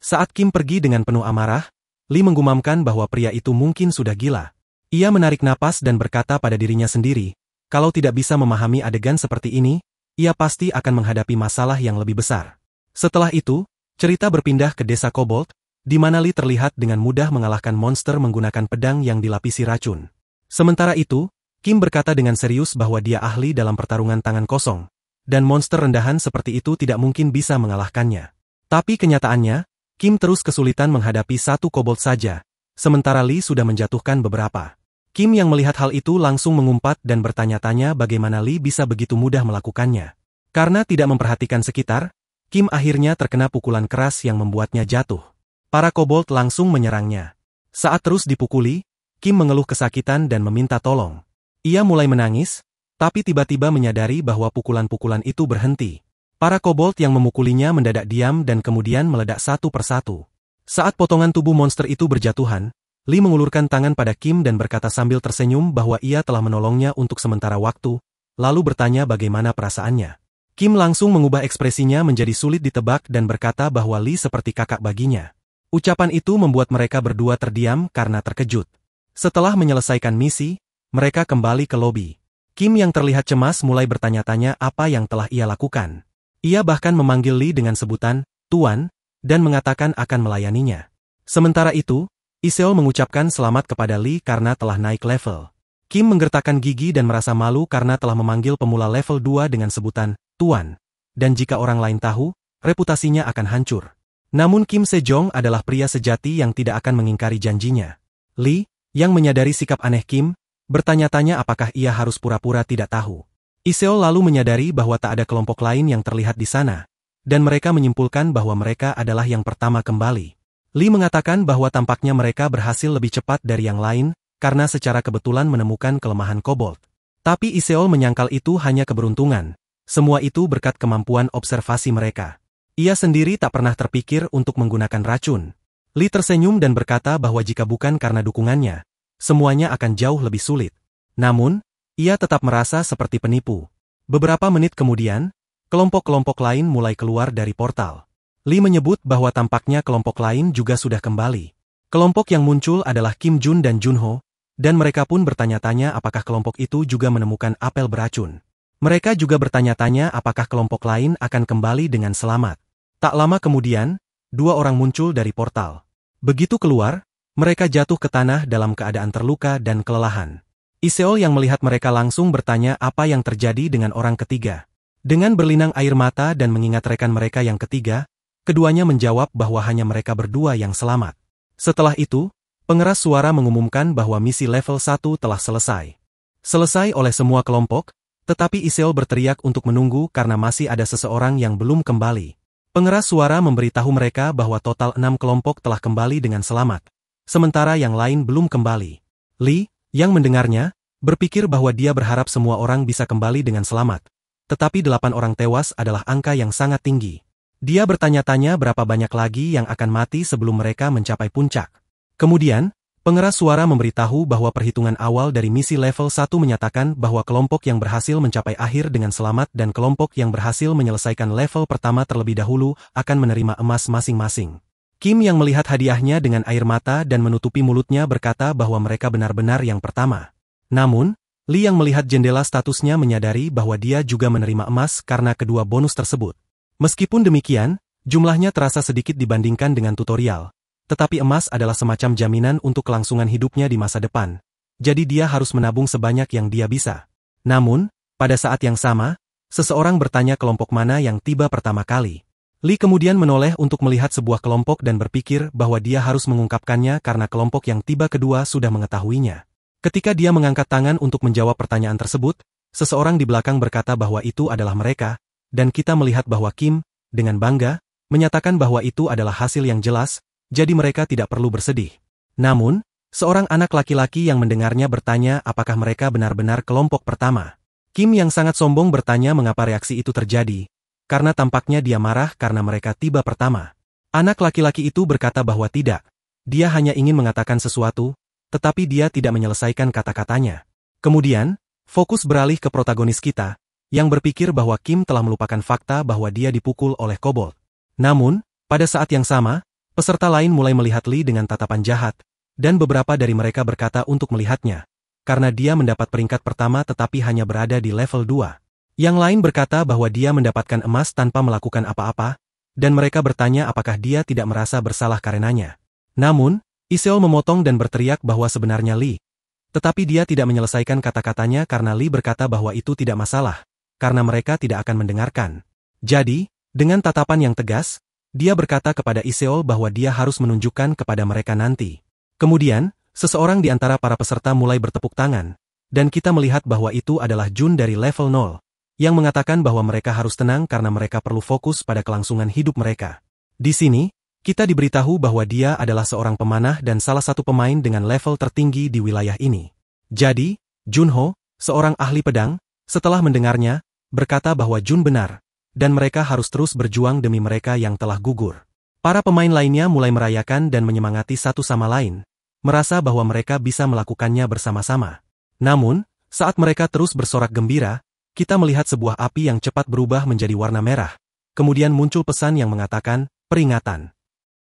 Saat Kim pergi dengan penuh amarah, Lee menggumamkan bahwa pria itu mungkin sudah gila. Ia menarik napas dan berkata pada dirinya sendiri, kalau tidak bisa memahami adegan seperti ini, ia pasti akan menghadapi masalah yang lebih besar. Setelah itu, cerita berpindah ke desa kobold, di mana Lee terlihat dengan mudah mengalahkan monster menggunakan pedang yang dilapisi racun. Sementara itu, Kim berkata dengan serius bahwa dia ahli dalam pertarungan tangan kosong, dan monster rendahan seperti itu tidak mungkin bisa mengalahkannya. Tapi kenyataannya, Kim terus kesulitan menghadapi satu kobold saja, sementara Lee sudah menjatuhkan beberapa. Kim yang melihat hal itu langsung mengumpat dan bertanya-tanya bagaimana Lee bisa begitu mudah melakukannya. Karena tidak memperhatikan sekitar, Kim akhirnya terkena pukulan keras yang membuatnya jatuh. Para kobold langsung menyerangnya. Saat terus dipukuli, Kim mengeluh kesakitan dan meminta tolong. Ia mulai menangis, tapi tiba-tiba menyadari bahwa pukulan-pukulan itu berhenti. Para kobold yang memukulinya mendadak diam dan kemudian meledak satu persatu. Saat potongan tubuh monster itu berjatuhan, Lee mengulurkan tangan pada Kim dan berkata sambil tersenyum bahwa ia telah menolongnya untuk sementara waktu, lalu bertanya bagaimana perasaannya. Kim langsung mengubah ekspresinya menjadi sulit ditebak dan berkata bahwa Lee seperti kakak baginya. Ucapan itu membuat mereka berdua terdiam karena terkejut. Setelah menyelesaikan misi, mereka kembali ke lobi. Kim yang terlihat cemas mulai bertanya-tanya apa yang telah ia lakukan. Ia bahkan memanggil Lee dengan sebutan, Tuan, dan mengatakan akan melayaninya. Sementara itu, Iseol mengucapkan selamat kepada Lee karena telah naik level. Kim menggertakkan gigi dan merasa malu karena telah memanggil pemula level 2 dengan sebutan, Tuan. Dan jika orang lain tahu, reputasinya akan hancur. Namun Kim Sejong adalah pria sejati yang tidak akan mengingkari janjinya. Lee, yang menyadari sikap aneh Kim, bertanya-tanya apakah ia harus pura-pura tidak tahu. Iseol lalu menyadari bahwa tak ada kelompok lain yang terlihat di sana, dan mereka menyimpulkan bahwa mereka adalah yang pertama kembali. Lee mengatakan bahwa tampaknya mereka berhasil lebih cepat dari yang lain, karena secara kebetulan menemukan kelemahan kobold. Tapi Iseol menyangkal itu hanya keberuntungan. Semua itu berkat kemampuan observasi mereka. Ia sendiri tak pernah terpikir untuk menggunakan racun. Lee tersenyum dan berkata bahwa jika bukan karena dukungannya, semuanya akan jauh lebih sulit. Namun, ia tetap merasa seperti penipu. Beberapa menit kemudian, kelompok-kelompok lain mulai keluar dari portal. Lee menyebut bahwa tampaknya kelompok lain juga sudah kembali. Kelompok yang muncul adalah Kim Jun dan Junho, dan mereka pun bertanya-tanya apakah kelompok itu juga menemukan apel beracun. Mereka juga bertanya-tanya apakah kelompok lain akan kembali dengan selamat. Tak lama kemudian, 2 orang muncul dari portal. Begitu keluar, mereka jatuh ke tanah dalam keadaan terluka dan kelelahan. Iseol yang melihat mereka langsung bertanya apa yang terjadi dengan orang ketiga. Dengan berlinang air mata dan mengingat rekan mereka yang ketiga, keduanya menjawab bahwa hanya mereka berdua yang selamat. Setelah itu, pengeras suara mengumumkan bahwa misi level 1 telah selesai. Selesai oleh semua kelompok, tetapi Iseol berteriak untuk menunggu karena masih ada seseorang yang belum kembali. Pengeras suara memberitahu mereka bahwa total 6 kelompok telah kembali dengan selamat, sementara yang lain belum kembali. Lee, yang mendengarnya, berpikir bahwa dia berharap semua orang bisa kembali dengan selamat. Tetapi 8 orang tewas adalah angka yang sangat tinggi. Dia bertanya-tanya berapa banyak lagi yang akan mati sebelum mereka mencapai puncak. Kemudian, pengeras suara memberitahu bahwa perhitungan awal dari misi level 1 menyatakan bahwa kelompok yang berhasil mencapai akhir dengan selamat dan kelompok yang berhasil menyelesaikan level pertama terlebih dahulu akan menerima emas masing-masing. Kim yang melihat hadiahnya dengan air mata dan menutupi mulutnya berkata bahwa mereka benar-benar yang pertama. Namun, Lee yang melihat jendela statusnya menyadari bahwa dia juga menerima emas karena kedua bonus tersebut. Meskipun demikian, jumlahnya terasa sedikit dibandingkan dengan tutorial. Tetapi emas adalah semacam jaminan untuk kelangsungan hidupnya di masa depan. Jadi dia harus menabung sebanyak yang dia bisa. Namun, pada saat yang sama, seseorang bertanya kelompok mana yang tiba pertama kali. Lee kemudian menoleh untuk melihat sebuah kelompok dan berpikir bahwa dia harus mengungkapkannya karena kelompok yang tiba kedua sudah mengetahuinya. Ketika dia mengangkat tangan untuk menjawab pertanyaan tersebut, seseorang di belakang berkata bahwa itu adalah mereka, dan kita melihat bahwa Kim, dengan bangga, menyatakan bahwa itu adalah hasil yang jelas, jadi mereka tidak perlu bersedih. Namun, seorang anak laki-laki yang mendengarnya bertanya apakah mereka benar-benar kelompok pertama. Kim yang sangat sombong bertanya mengapa reaksi itu terjadi, karena tampaknya dia marah karena mereka tiba pertama. Anak laki-laki itu berkata bahwa tidak, dia hanya ingin mengatakan sesuatu, tetapi dia tidak menyelesaikan kata-katanya. Kemudian, fokus beralih ke protagonis kita, yang berpikir bahwa Kim telah melupakan fakta bahwa dia dipukul oleh kobold. Namun, pada saat yang sama, peserta lain mulai melihat Lee dengan tatapan jahat, dan beberapa dari mereka berkata untuk melihatnya, karena dia mendapat peringkat pertama tetapi hanya berada di level 2. Yang lain berkata bahwa dia mendapatkan emas tanpa melakukan apa-apa, dan mereka bertanya apakah dia tidak merasa bersalah karenanya. Namun, Iseol memotong dan berteriak bahwa sebenarnya Lee. Tetapi dia tidak menyelesaikan kata-katanya karena Lee berkata bahwa itu tidak masalah, karena mereka tidak akan mendengarkan. Jadi, dengan tatapan yang tegas, dia berkata kepada Iseol bahwa dia harus menunjukkan kepada mereka nanti. Kemudian, seseorang di antara para peserta mulai bertepuk tangan, dan kita melihat bahwa itu adalah Jun dari level 0. Yang mengatakan bahwa mereka harus tenang karena mereka perlu fokus pada kelangsungan hidup mereka. Di sini, kita diberitahu bahwa dia adalah seorang pemanah dan salah satu pemain dengan level tertinggi di wilayah ini. Jadi, Junho, seorang ahli pedang, setelah mendengarnya, berkata bahwa Jun benar, dan mereka harus terus berjuang demi mereka yang telah gugur. Para pemain lainnya mulai merayakan dan menyemangati satu sama lain, merasa bahwa mereka bisa melakukannya bersama-sama. Namun, saat mereka terus bersorak gembira, kita melihat sebuah api yang cepat berubah menjadi warna merah. Kemudian muncul pesan yang mengatakan, peringatan.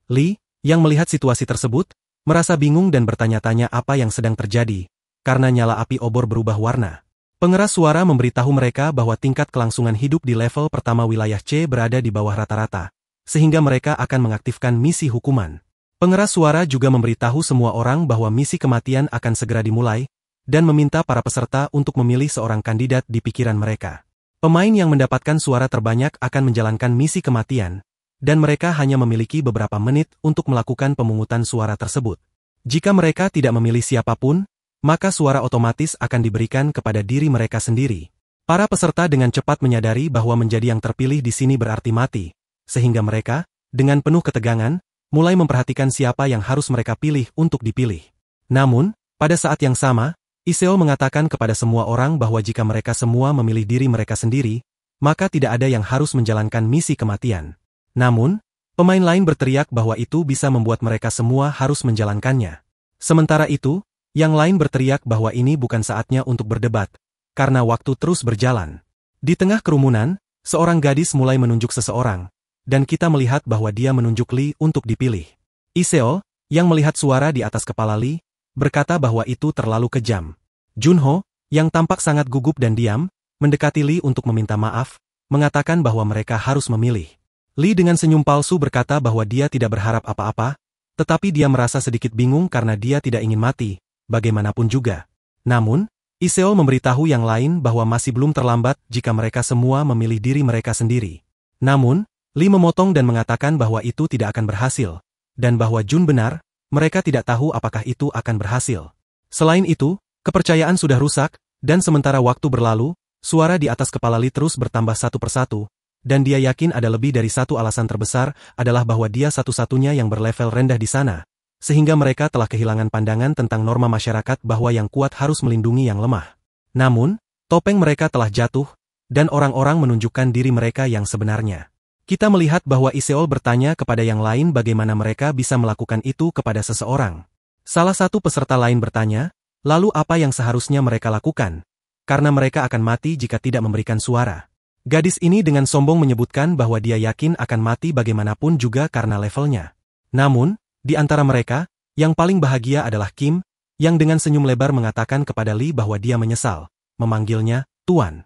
Lee, yang melihat situasi tersebut, merasa bingung dan bertanya-tanya apa yang sedang terjadi, karena nyala api obor berubah warna. Pengeras suara memberitahu mereka bahwa tingkat kelangsungan hidup di level pertama wilayah C berada di bawah rata-rata, sehingga mereka akan mengaktifkan misi hukuman. Pengeras suara juga memberitahu semua orang bahwa misi kematian akan segera dimulai, dan meminta para peserta untuk memilih seorang kandidat di pikiran mereka. Pemain yang mendapatkan suara terbanyak akan menjalankan misi kematian, dan mereka hanya memiliki beberapa menit untuk melakukan pemungutan suara tersebut. Jika mereka tidak memilih siapapun, maka suara otomatis akan diberikan kepada diri mereka sendiri. Para peserta dengan cepat menyadari bahwa menjadi yang terpilih di sini berarti mati, sehingga mereka, dengan penuh ketegangan, mulai memperhatikan siapa yang harus mereka pilih untuk dipilih. Namun, pada saat yang sama, Iseo mengatakan kepada semua orang bahwa jika mereka semua memilih diri mereka sendiri, maka tidak ada yang harus menjalankan misi kematian. Namun, pemain lain berteriak bahwa itu bisa membuat mereka semua harus menjalankannya. Sementara itu, yang lain berteriak bahwa ini bukan saatnya untuk berdebat, karena waktu terus berjalan. Di tengah kerumunan, seorang gadis mulai menunjuk seseorang, dan kita melihat bahwa dia menunjuk Lee untuk dipilih. Iseo, yang melihat suara di atas kepala Lee, berkata bahwa itu terlalu kejam. Junho, yang tampak sangat gugup dan diam, mendekati Lee untuk meminta maaf, mengatakan bahwa mereka harus memilih. Lee dengan senyum palsu berkata bahwa dia tidak berharap apa-apa, tetapi dia merasa sedikit bingung karena dia tidak ingin mati, bagaimanapun juga. Namun, Iseo memberitahu yang lain bahwa masih belum terlambat jika mereka semua memilih diri mereka sendiri. Namun, Lee memotong dan mengatakan bahwa itu tidak akan berhasil, dan bahwa Jun benar, mereka tidak tahu apakah itu akan berhasil. Selain itu, kepercayaan sudah rusak, dan sementara waktu berlalu, suara di atas kepala Lee terus bertambah satu persatu, dan dia yakin ada lebih dari satu alasan terbesar adalah bahwa dia satu-satunya yang berlevel rendah di sana, sehingga mereka telah kehilangan pandangan tentang norma masyarakat bahwa yang kuat harus melindungi yang lemah. Namun, topeng mereka telah jatuh, dan orang-orang menunjukkan diri mereka yang sebenarnya. Kita melihat bahwa Iseol bertanya kepada yang lain bagaimana mereka bisa melakukan itu kepada seseorang. Salah satu peserta lain bertanya, lalu apa yang seharusnya mereka lakukan? Karena mereka akan mati jika tidak memberikan suara. Gadis ini dengan sombong menyebutkan bahwa dia yakin akan mati bagaimanapun juga karena levelnya. Namun, di antara mereka, yang paling bahagia adalah Kim, yang dengan senyum lebar mengatakan kepada Lee bahwa dia menyesal, memanggilnya Tuan.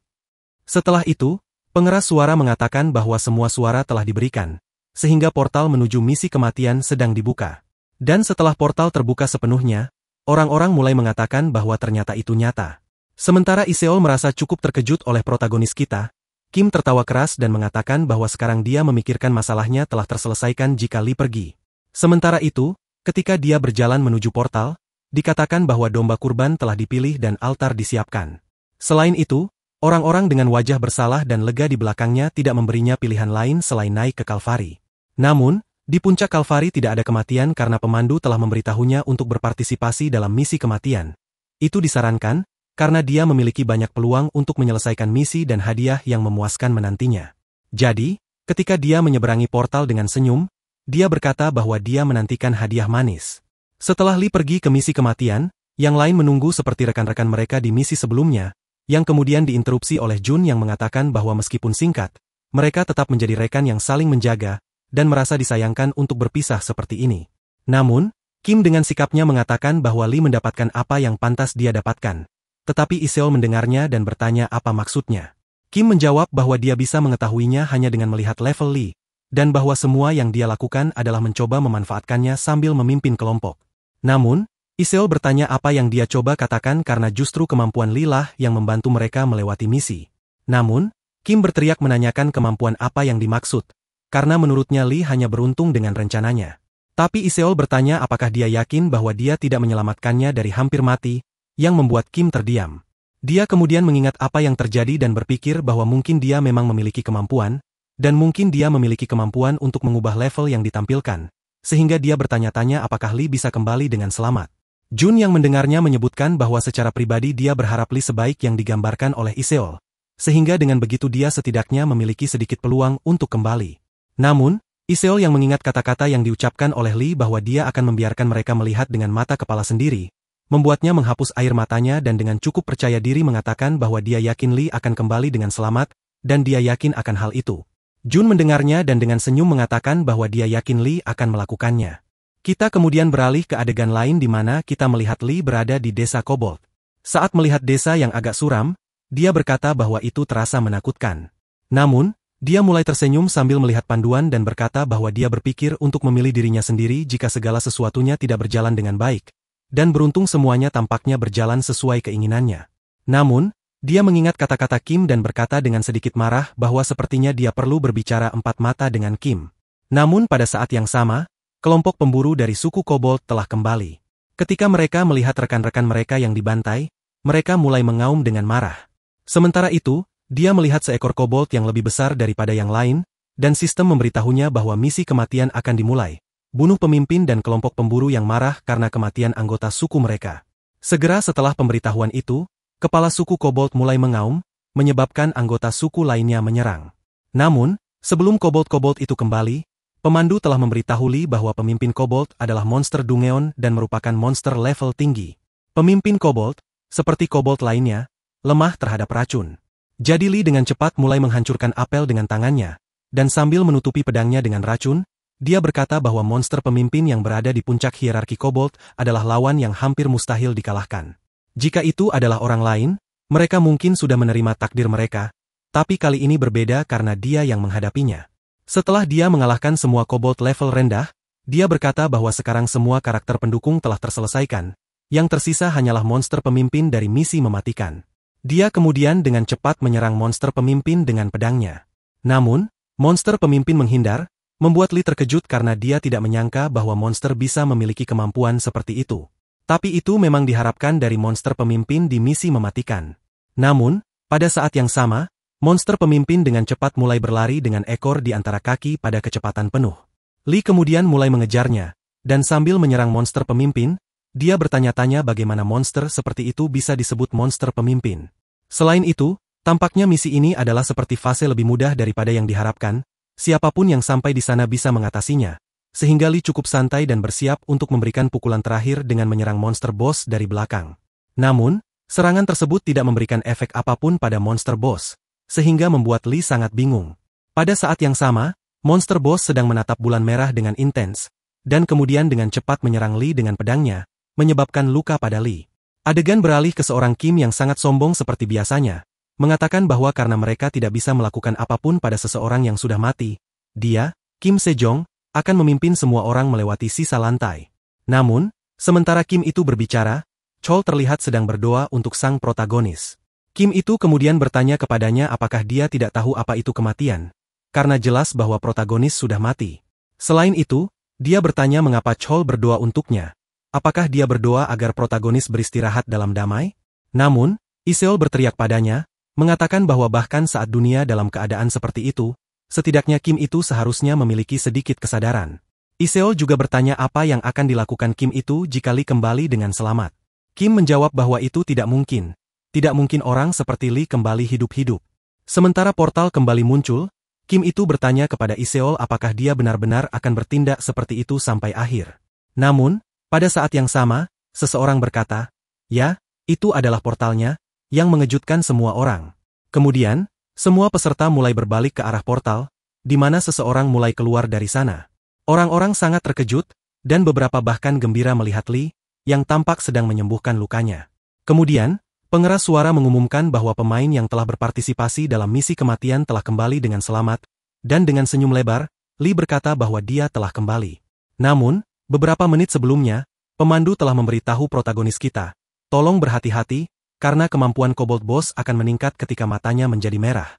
Setelah itu, pengeras suara mengatakan bahwa semua suara telah diberikan, sehingga portal menuju misi kematian sedang dibuka. Dan setelah portal terbuka sepenuhnya, orang-orang mulai mengatakan bahwa ternyata itu nyata. Sementara Iseol merasa cukup terkejut oleh protagonis kita, Kim tertawa keras dan mengatakan bahwa sekarang dia memikirkan masalahnya telah terselesaikan jika Lee pergi. Sementara itu, ketika dia berjalan menuju portal, dikatakan bahwa domba kurban telah dipilih dan altar disiapkan. Selain itu, orang-orang dengan wajah bersalah dan lega di belakangnya tidak memberinya pilihan lain selain naik ke Kalvari. Namun, di puncak Kalvari tidak ada kematian karena pemandu telah memberitahunya untuk berpartisipasi dalam misi kematian. Itu disarankan, karena dia memiliki banyak peluang untuk menyelesaikan misi dan hadiah yang memuaskan menantinya. Jadi, ketika dia menyeberangi portal dengan senyum, dia berkata bahwa dia menantikan hadiah manis. Setelah Lee pergi ke misi kematian, yang lain menunggu seperti rekan-rekan mereka di misi sebelumnya, yang kemudian diinterupsi oleh Jun yang mengatakan bahwa meskipun singkat, mereka tetap menjadi rekan yang saling menjaga, dan merasa disayangkan untuk berpisah seperti ini. Namun, Kim dengan sikapnya mengatakan bahwa Lee mendapatkan apa yang pantas dia dapatkan. Tetapi Iseol mendengarnya dan bertanya apa maksudnya. Kim menjawab bahwa dia bisa mengetahuinya hanya dengan melihat level Lee, dan bahwa semua yang dia lakukan adalah mencoba memanfaatkannya sambil memimpin kelompok. Namun, Iseol bertanya apa yang dia coba katakan karena justru kemampuan Lee lah yang membantu mereka melewati misi. Namun, Kim berteriak menanyakan kemampuan apa yang dimaksud, karena menurutnya Lee hanya beruntung dengan rencananya. Tapi Iseol bertanya apakah dia yakin bahwa dia tidak menyelamatkannya dari hampir mati, yang membuat Kim terdiam. Dia kemudian mengingat apa yang terjadi dan berpikir bahwa mungkin dia memang memiliki kemampuan, dan mungkin dia memiliki kemampuan untuk mengubah level yang ditampilkan, sehingga dia bertanya-tanya apakah Lee bisa kembali dengan selamat. Jun yang mendengarnya menyebutkan bahwa secara pribadi dia berharap Lee sebaik yang digambarkan oleh Iseol, sehingga dengan begitu dia setidaknya memiliki sedikit peluang untuk kembali. Namun, Iseol yang mengingat kata-kata yang diucapkan oleh Lee bahwa dia akan membiarkan mereka melihat dengan mata kepala sendiri, membuatnya menghapus air matanya dan dengan cukup percaya diri mengatakan bahwa dia yakin Lee akan kembali dengan selamat, dan dia yakin akan hal itu. Jun mendengarnya dan dengan senyum mengatakan bahwa dia yakin Lee akan melakukannya. Kita kemudian beralih ke adegan lain di mana kita melihat Lee berada di desa Kobold. Saat melihat desa yang agak suram, dia berkata bahwa itu terasa menakutkan. Namun, dia mulai tersenyum sambil melihat panduan dan berkata bahwa dia berpikir untuk memilih dirinya sendiri jika segala sesuatunya tidak berjalan dengan baik. Dan beruntung semuanya tampaknya berjalan sesuai keinginannya. Namun, dia mengingat kata-kata Kim dan berkata dengan sedikit marah bahwa sepertinya dia perlu berbicara empat mata dengan Kim. Namun pada saat yang sama, kelompok pemburu dari suku Kobold telah kembali. Ketika mereka melihat rekan-rekan mereka yang dibantai, mereka mulai mengaum dengan marah. Sementara itu, dia melihat seekor kobold yang lebih besar daripada yang lain, dan sistem memberitahunya bahwa misi kematian akan dimulai. Bunuh pemimpin dan kelompok pemburu yang marah karena kematian anggota suku mereka. Segera setelah pemberitahuan itu, kepala suku kobold mulai mengaum, menyebabkan anggota suku lainnya menyerang. Namun, sebelum kobold-kobold itu kembali, pemandu telah memberitahu Lee bahwa pemimpin kobold adalah monster Dungeon dan merupakan monster level tinggi. Pemimpin kobold, seperti kobold lainnya, lemah terhadap racun. Jadi Lee dengan cepat mulai menghancurkan apel dengan tangannya, dan sambil menutupi pedangnya dengan racun, dia berkata bahwa monster pemimpin yang berada di puncak hierarki kobold adalah lawan yang hampir mustahil dikalahkan. Jika itu adalah orang lain, mereka mungkin sudah menerima takdir mereka, tapi kali ini berbeda karena dia yang menghadapinya. Setelah dia mengalahkan semua kobold level rendah, dia berkata bahwa sekarang semua karakter pendukung telah terselesaikan, yang tersisa hanyalah monster pemimpin dari misi mematikan. Dia kemudian dengan cepat menyerang monster pemimpin dengan pedangnya. Namun, monster pemimpin menghindar, membuat Lee terkejut karena dia tidak menyangka bahwa monster bisa memiliki kemampuan seperti itu. Tapi itu memang diharapkan dari monster pemimpin di misi mematikan. Namun, pada saat yang sama, monster pemimpin dengan cepat mulai berlari dengan ekor di antara kaki pada kecepatan penuh. Lee kemudian mulai mengejarnya, dan sambil menyerang monster pemimpin, dia bertanya-tanya bagaimana monster seperti itu bisa disebut monster pemimpin. Selain itu, tampaknya misi ini adalah seperti fase lebih mudah daripada yang diharapkan, siapapun yang sampai di sana bisa mengatasinya, sehingga Lee cukup santai dan bersiap untuk memberikan pukulan terakhir dengan menyerang monster boss dari belakang. Namun, serangan tersebut tidak memberikan efek apapun pada monster boss, sehingga membuat Lee sangat bingung. Pada saat yang sama, monster boss sedang menatap bulan merah dengan intens, dan kemudian dengan cepat menyerang Lee dengan pedangnya, menyebabkan luka pada Lee. Adegan beralih ke seorang Kim yang sangat sombong seperti biasanya, mengatakan bahwa karena mereka tidak bisa melakukan apapun pada seseorang yang sudah mati, dia, Kim Sejong, akan memimpin semua orang melewati sisa lantai. Namun, sementara Kim itu berbicara, Chol terlihat sedang berdoa untuk sang protagonis. Kim itu kemudian bertanya kepadanya apakah dia tidak tahu apa itu kematian, karena jelas bahwa protagonis sudah mati. Selain itu, dia bertanya mengapa Chol berdoa untuknya. Apakah dia berdoa agar protagonis beristirahat dalam damai? Namun, Iseol berteriak padanya, mengatakan bahwa bahkan saat dunia dalam keadaan seperti itu, setidaknya Kim itu seharusnya memiliki sedikit kesadaran. Iseol juga bertanya apa yang akan dilakukan Kim itu jika Lee kembali dengan selamat. Kim menjawab bahwa itu tidak mungkin. Tidak mungkin orang seperti Lee kembali hidup-hidup. Sementara portal kembali muncul, Kim itu bertanya kepada Iseol apakah dia benar-benar akan bertindak seperti itu sampai akhir. Namun, pada saat yang sama, seseorang berkata, "Ya, itu adalah portalnya," yang mengejutkan semua orang. Kemudian, semua peserta mulai berbalik ke arah portal, di mana seseorang mulai keluar dari sana. Orang-orang sangat terkejut, dan beberapa bahkan gembira melihat Lee, yang tampak sedang menyembuhkan lukanya. Kemudian, pengeras suara mengumumkan bahwa pemain yang telah berpartisipasi dalam misi kematian telah kembali dengan selamat, dan dengan senyum lebar, Lee berkata bahwa dia telah kembali. Namun, beberapa menit sebelumnya, pemandu telah memberitahu protagonis kita, tolong berhati-hati, karena kemampuan Kobold Boss akan meningkat ketika matanya menjadi merah.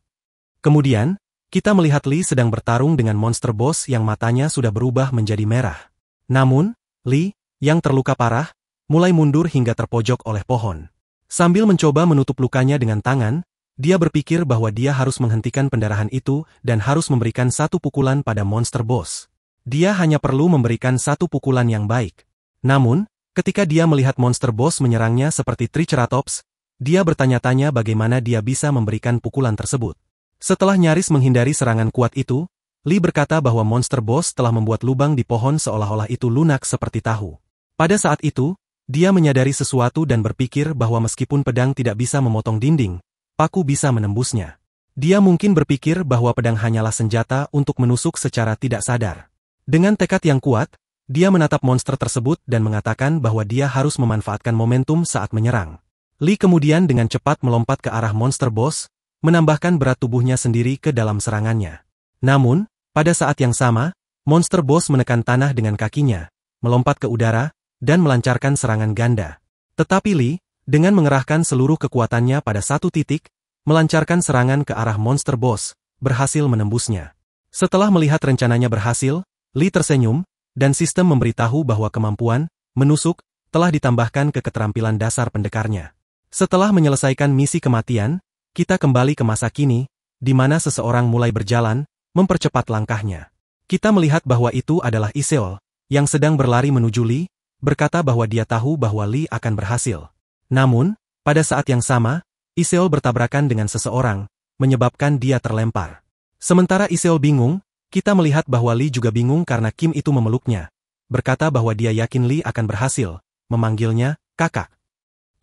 Kemudian, kita melihat Lee sedang bertarung dengan monster boss yang matanya sudah berubah menjadi merah. Namun, Lee, yang terluka parah, mulai mundur hingga terpojok oleh pohon. Sambil mencoba menutup lukanya dengan tangan, dia berpikir bahwa dia harus menghentikan pendarahan itu dan harus memberikan satu pukulan pada monster boss. Dia hanya perlu memberikan satu pukulan yang baik. Namun, ketika dia melihat monster boss menyerangnya seperti Triceratops, dia bertanya-tanya bagaimana dia bisa memberikan pukulan tersebut. Setelah nyaris menghindari serangan kuat itu, Lee berkata bahwa monster boss telah membuat lubang di pohon seolah-olah itu lunak seperti tahu. Pada saat itu, dia menyadari sesuatu dan berpikir bahwa meskipun pedang tidak bisa memotong dinding, paku bisa menembusnya. Dia mungkin berpikir bahwa pedang hanyalah senjata untuk menusuk secara tidak sadar. Dengan tekad yang kuat, dia menatap monster tersebut dan mengatakan bahwa dia harus memanfaatkan momentum saat menyerang. Lee kemudian dengan cepat melompat ke arah monster boss, menambahkan berat tubuhnya sendiri ke dalam serangannya. Namun, pada saat yang sama, monster boss menekan tanah dengan kakinya, melompat ke udara, dan melancarkan serangan ganda. Tetapi Lee, dengan mengerahkan seluruh kekuatannya pada satu titik, melancarkan serangan ke arah monster boss, berhasil menembusnya. Setelah melihat rencananya berhasil, Lee tersenyum, dan sistem memberitahu bahwa kemampuan menusuk telah ditambahkan ke keterampilan dasar pendekarnya. Setelah menyelesaikan misi kematian, kita kembali ke masa kini, di mana seseorang mulai berjalan, mempercepat langkahnya. Kita melihat bahwa itu adalah Iseol, yang sedang berlari menuju Lee, berkata bahwa dia tahu bahwa Lee akan berhasil. Namun, pada saat yang sama, Iseol bertabrakan dengan seseorang, menyebabkan dia terlempar. Sementara Iseol bingung, kita melihat bahwa Lee juga bingung karena Kim itu memeluknya, berkata bahwa dia yakin Lee akan berhasil, memanggilnya kakak.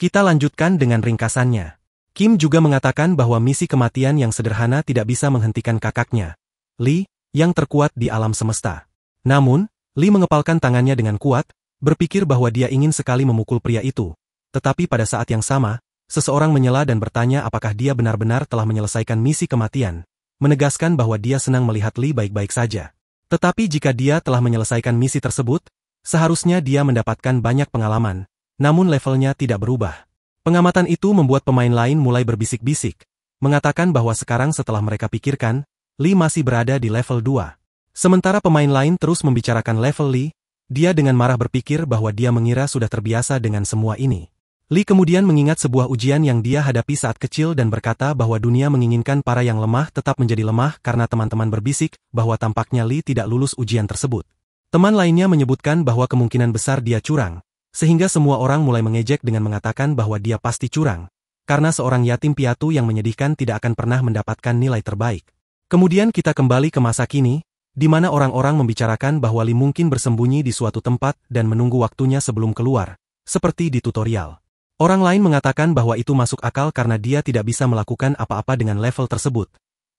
Kita lanjutkan dengan ringkasannya. Kim juga mengatakan bahwa misi kematian yang sederhana tidak bisa menghentikan kakaknya, Lee, yang terkuat di alam semesta. Namun, Lee mengepalkan tangannya dengan kuat, berpikir bahwa dia ingin sekali memukul pria itu. Tetapi pada saat yang sama, seseorang menyela dan bertanya apakah dia benar-benar telah menyelesaikan misi kematian, menegaskan bahwa dia senang melihat Lee baik-baik saja. Tetapi jika dia telah menyelesaikan misi tersebut, seharusnya dia mendapatkan banyak pengalaman, namun levelnya tidak berubah. Pengamatan itu membuat pemain lain mulai berbisik-bisik, mengatakan bahwa sekarang setelah mereka pikirkan, Lee masih berada di level 2. Sementara pemain lain terus membicarakan level Lee, dia dengan marah berpikir bahwa dia mengira sudah terbiasa dengan semua ini. Lee kemudian mengingat sebuah ujian yang dia hadapi saat kecil dan berkata bahwa dunia menginginkan para yang lemah tetap menjadi lemah karena teman-teman berbisik bahwa tampaknya Lee tidak lulus ujian tersebut. Teman lainnya menyebutkan bahwa kemungkinan besar dia curang, sehingga semua orang mulai mengejek dengan mengatakan bahwa dia pasti curang, karena seorang yatim piatu yang menyedihkan tidak akan pernah mendapatkan nilai terbaik. Kemudian kita kembali ke masa kini, di mana orang-orang membicarakan bahwa Lee mungkin bersembunyi di suatu tempat dan menunggu waktunya sebelum keluar, seperti di tutorial. Orang lain mengatakan bahwa itu masuk akal karena dia tidak bisa melakukan apa-apa dengan level tersebut.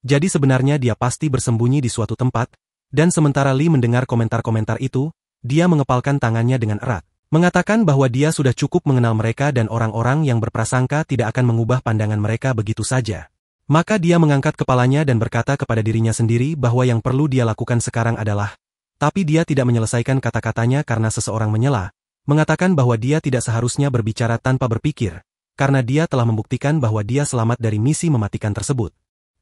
Jadi sebenarnya dia pasti bersembunyi di suatu tempat, dan sementara Lee mendengar komentar-komentar itu, dia mengepalkan tangannya dengan erat, mengatakan bahwa dia sudah cukup mengenal mereka dan orang-orang yang berprasangka tidak akan mengubah pandangan mereka begitu saja. Maka dia mengangkat kepalanya dan berkata kepada dirinya sendiri bahwa yang perlu dia lakukan sekarang adalah, tapi dia tidak menyelesaikan kata-katanya karena seseorang menyela, mengatakan bahwa dia tidak seharusnya berbicara tanpa berpikir, karena dia telah membuktikan bahwa dia selamat dari misi mematikan tersebut.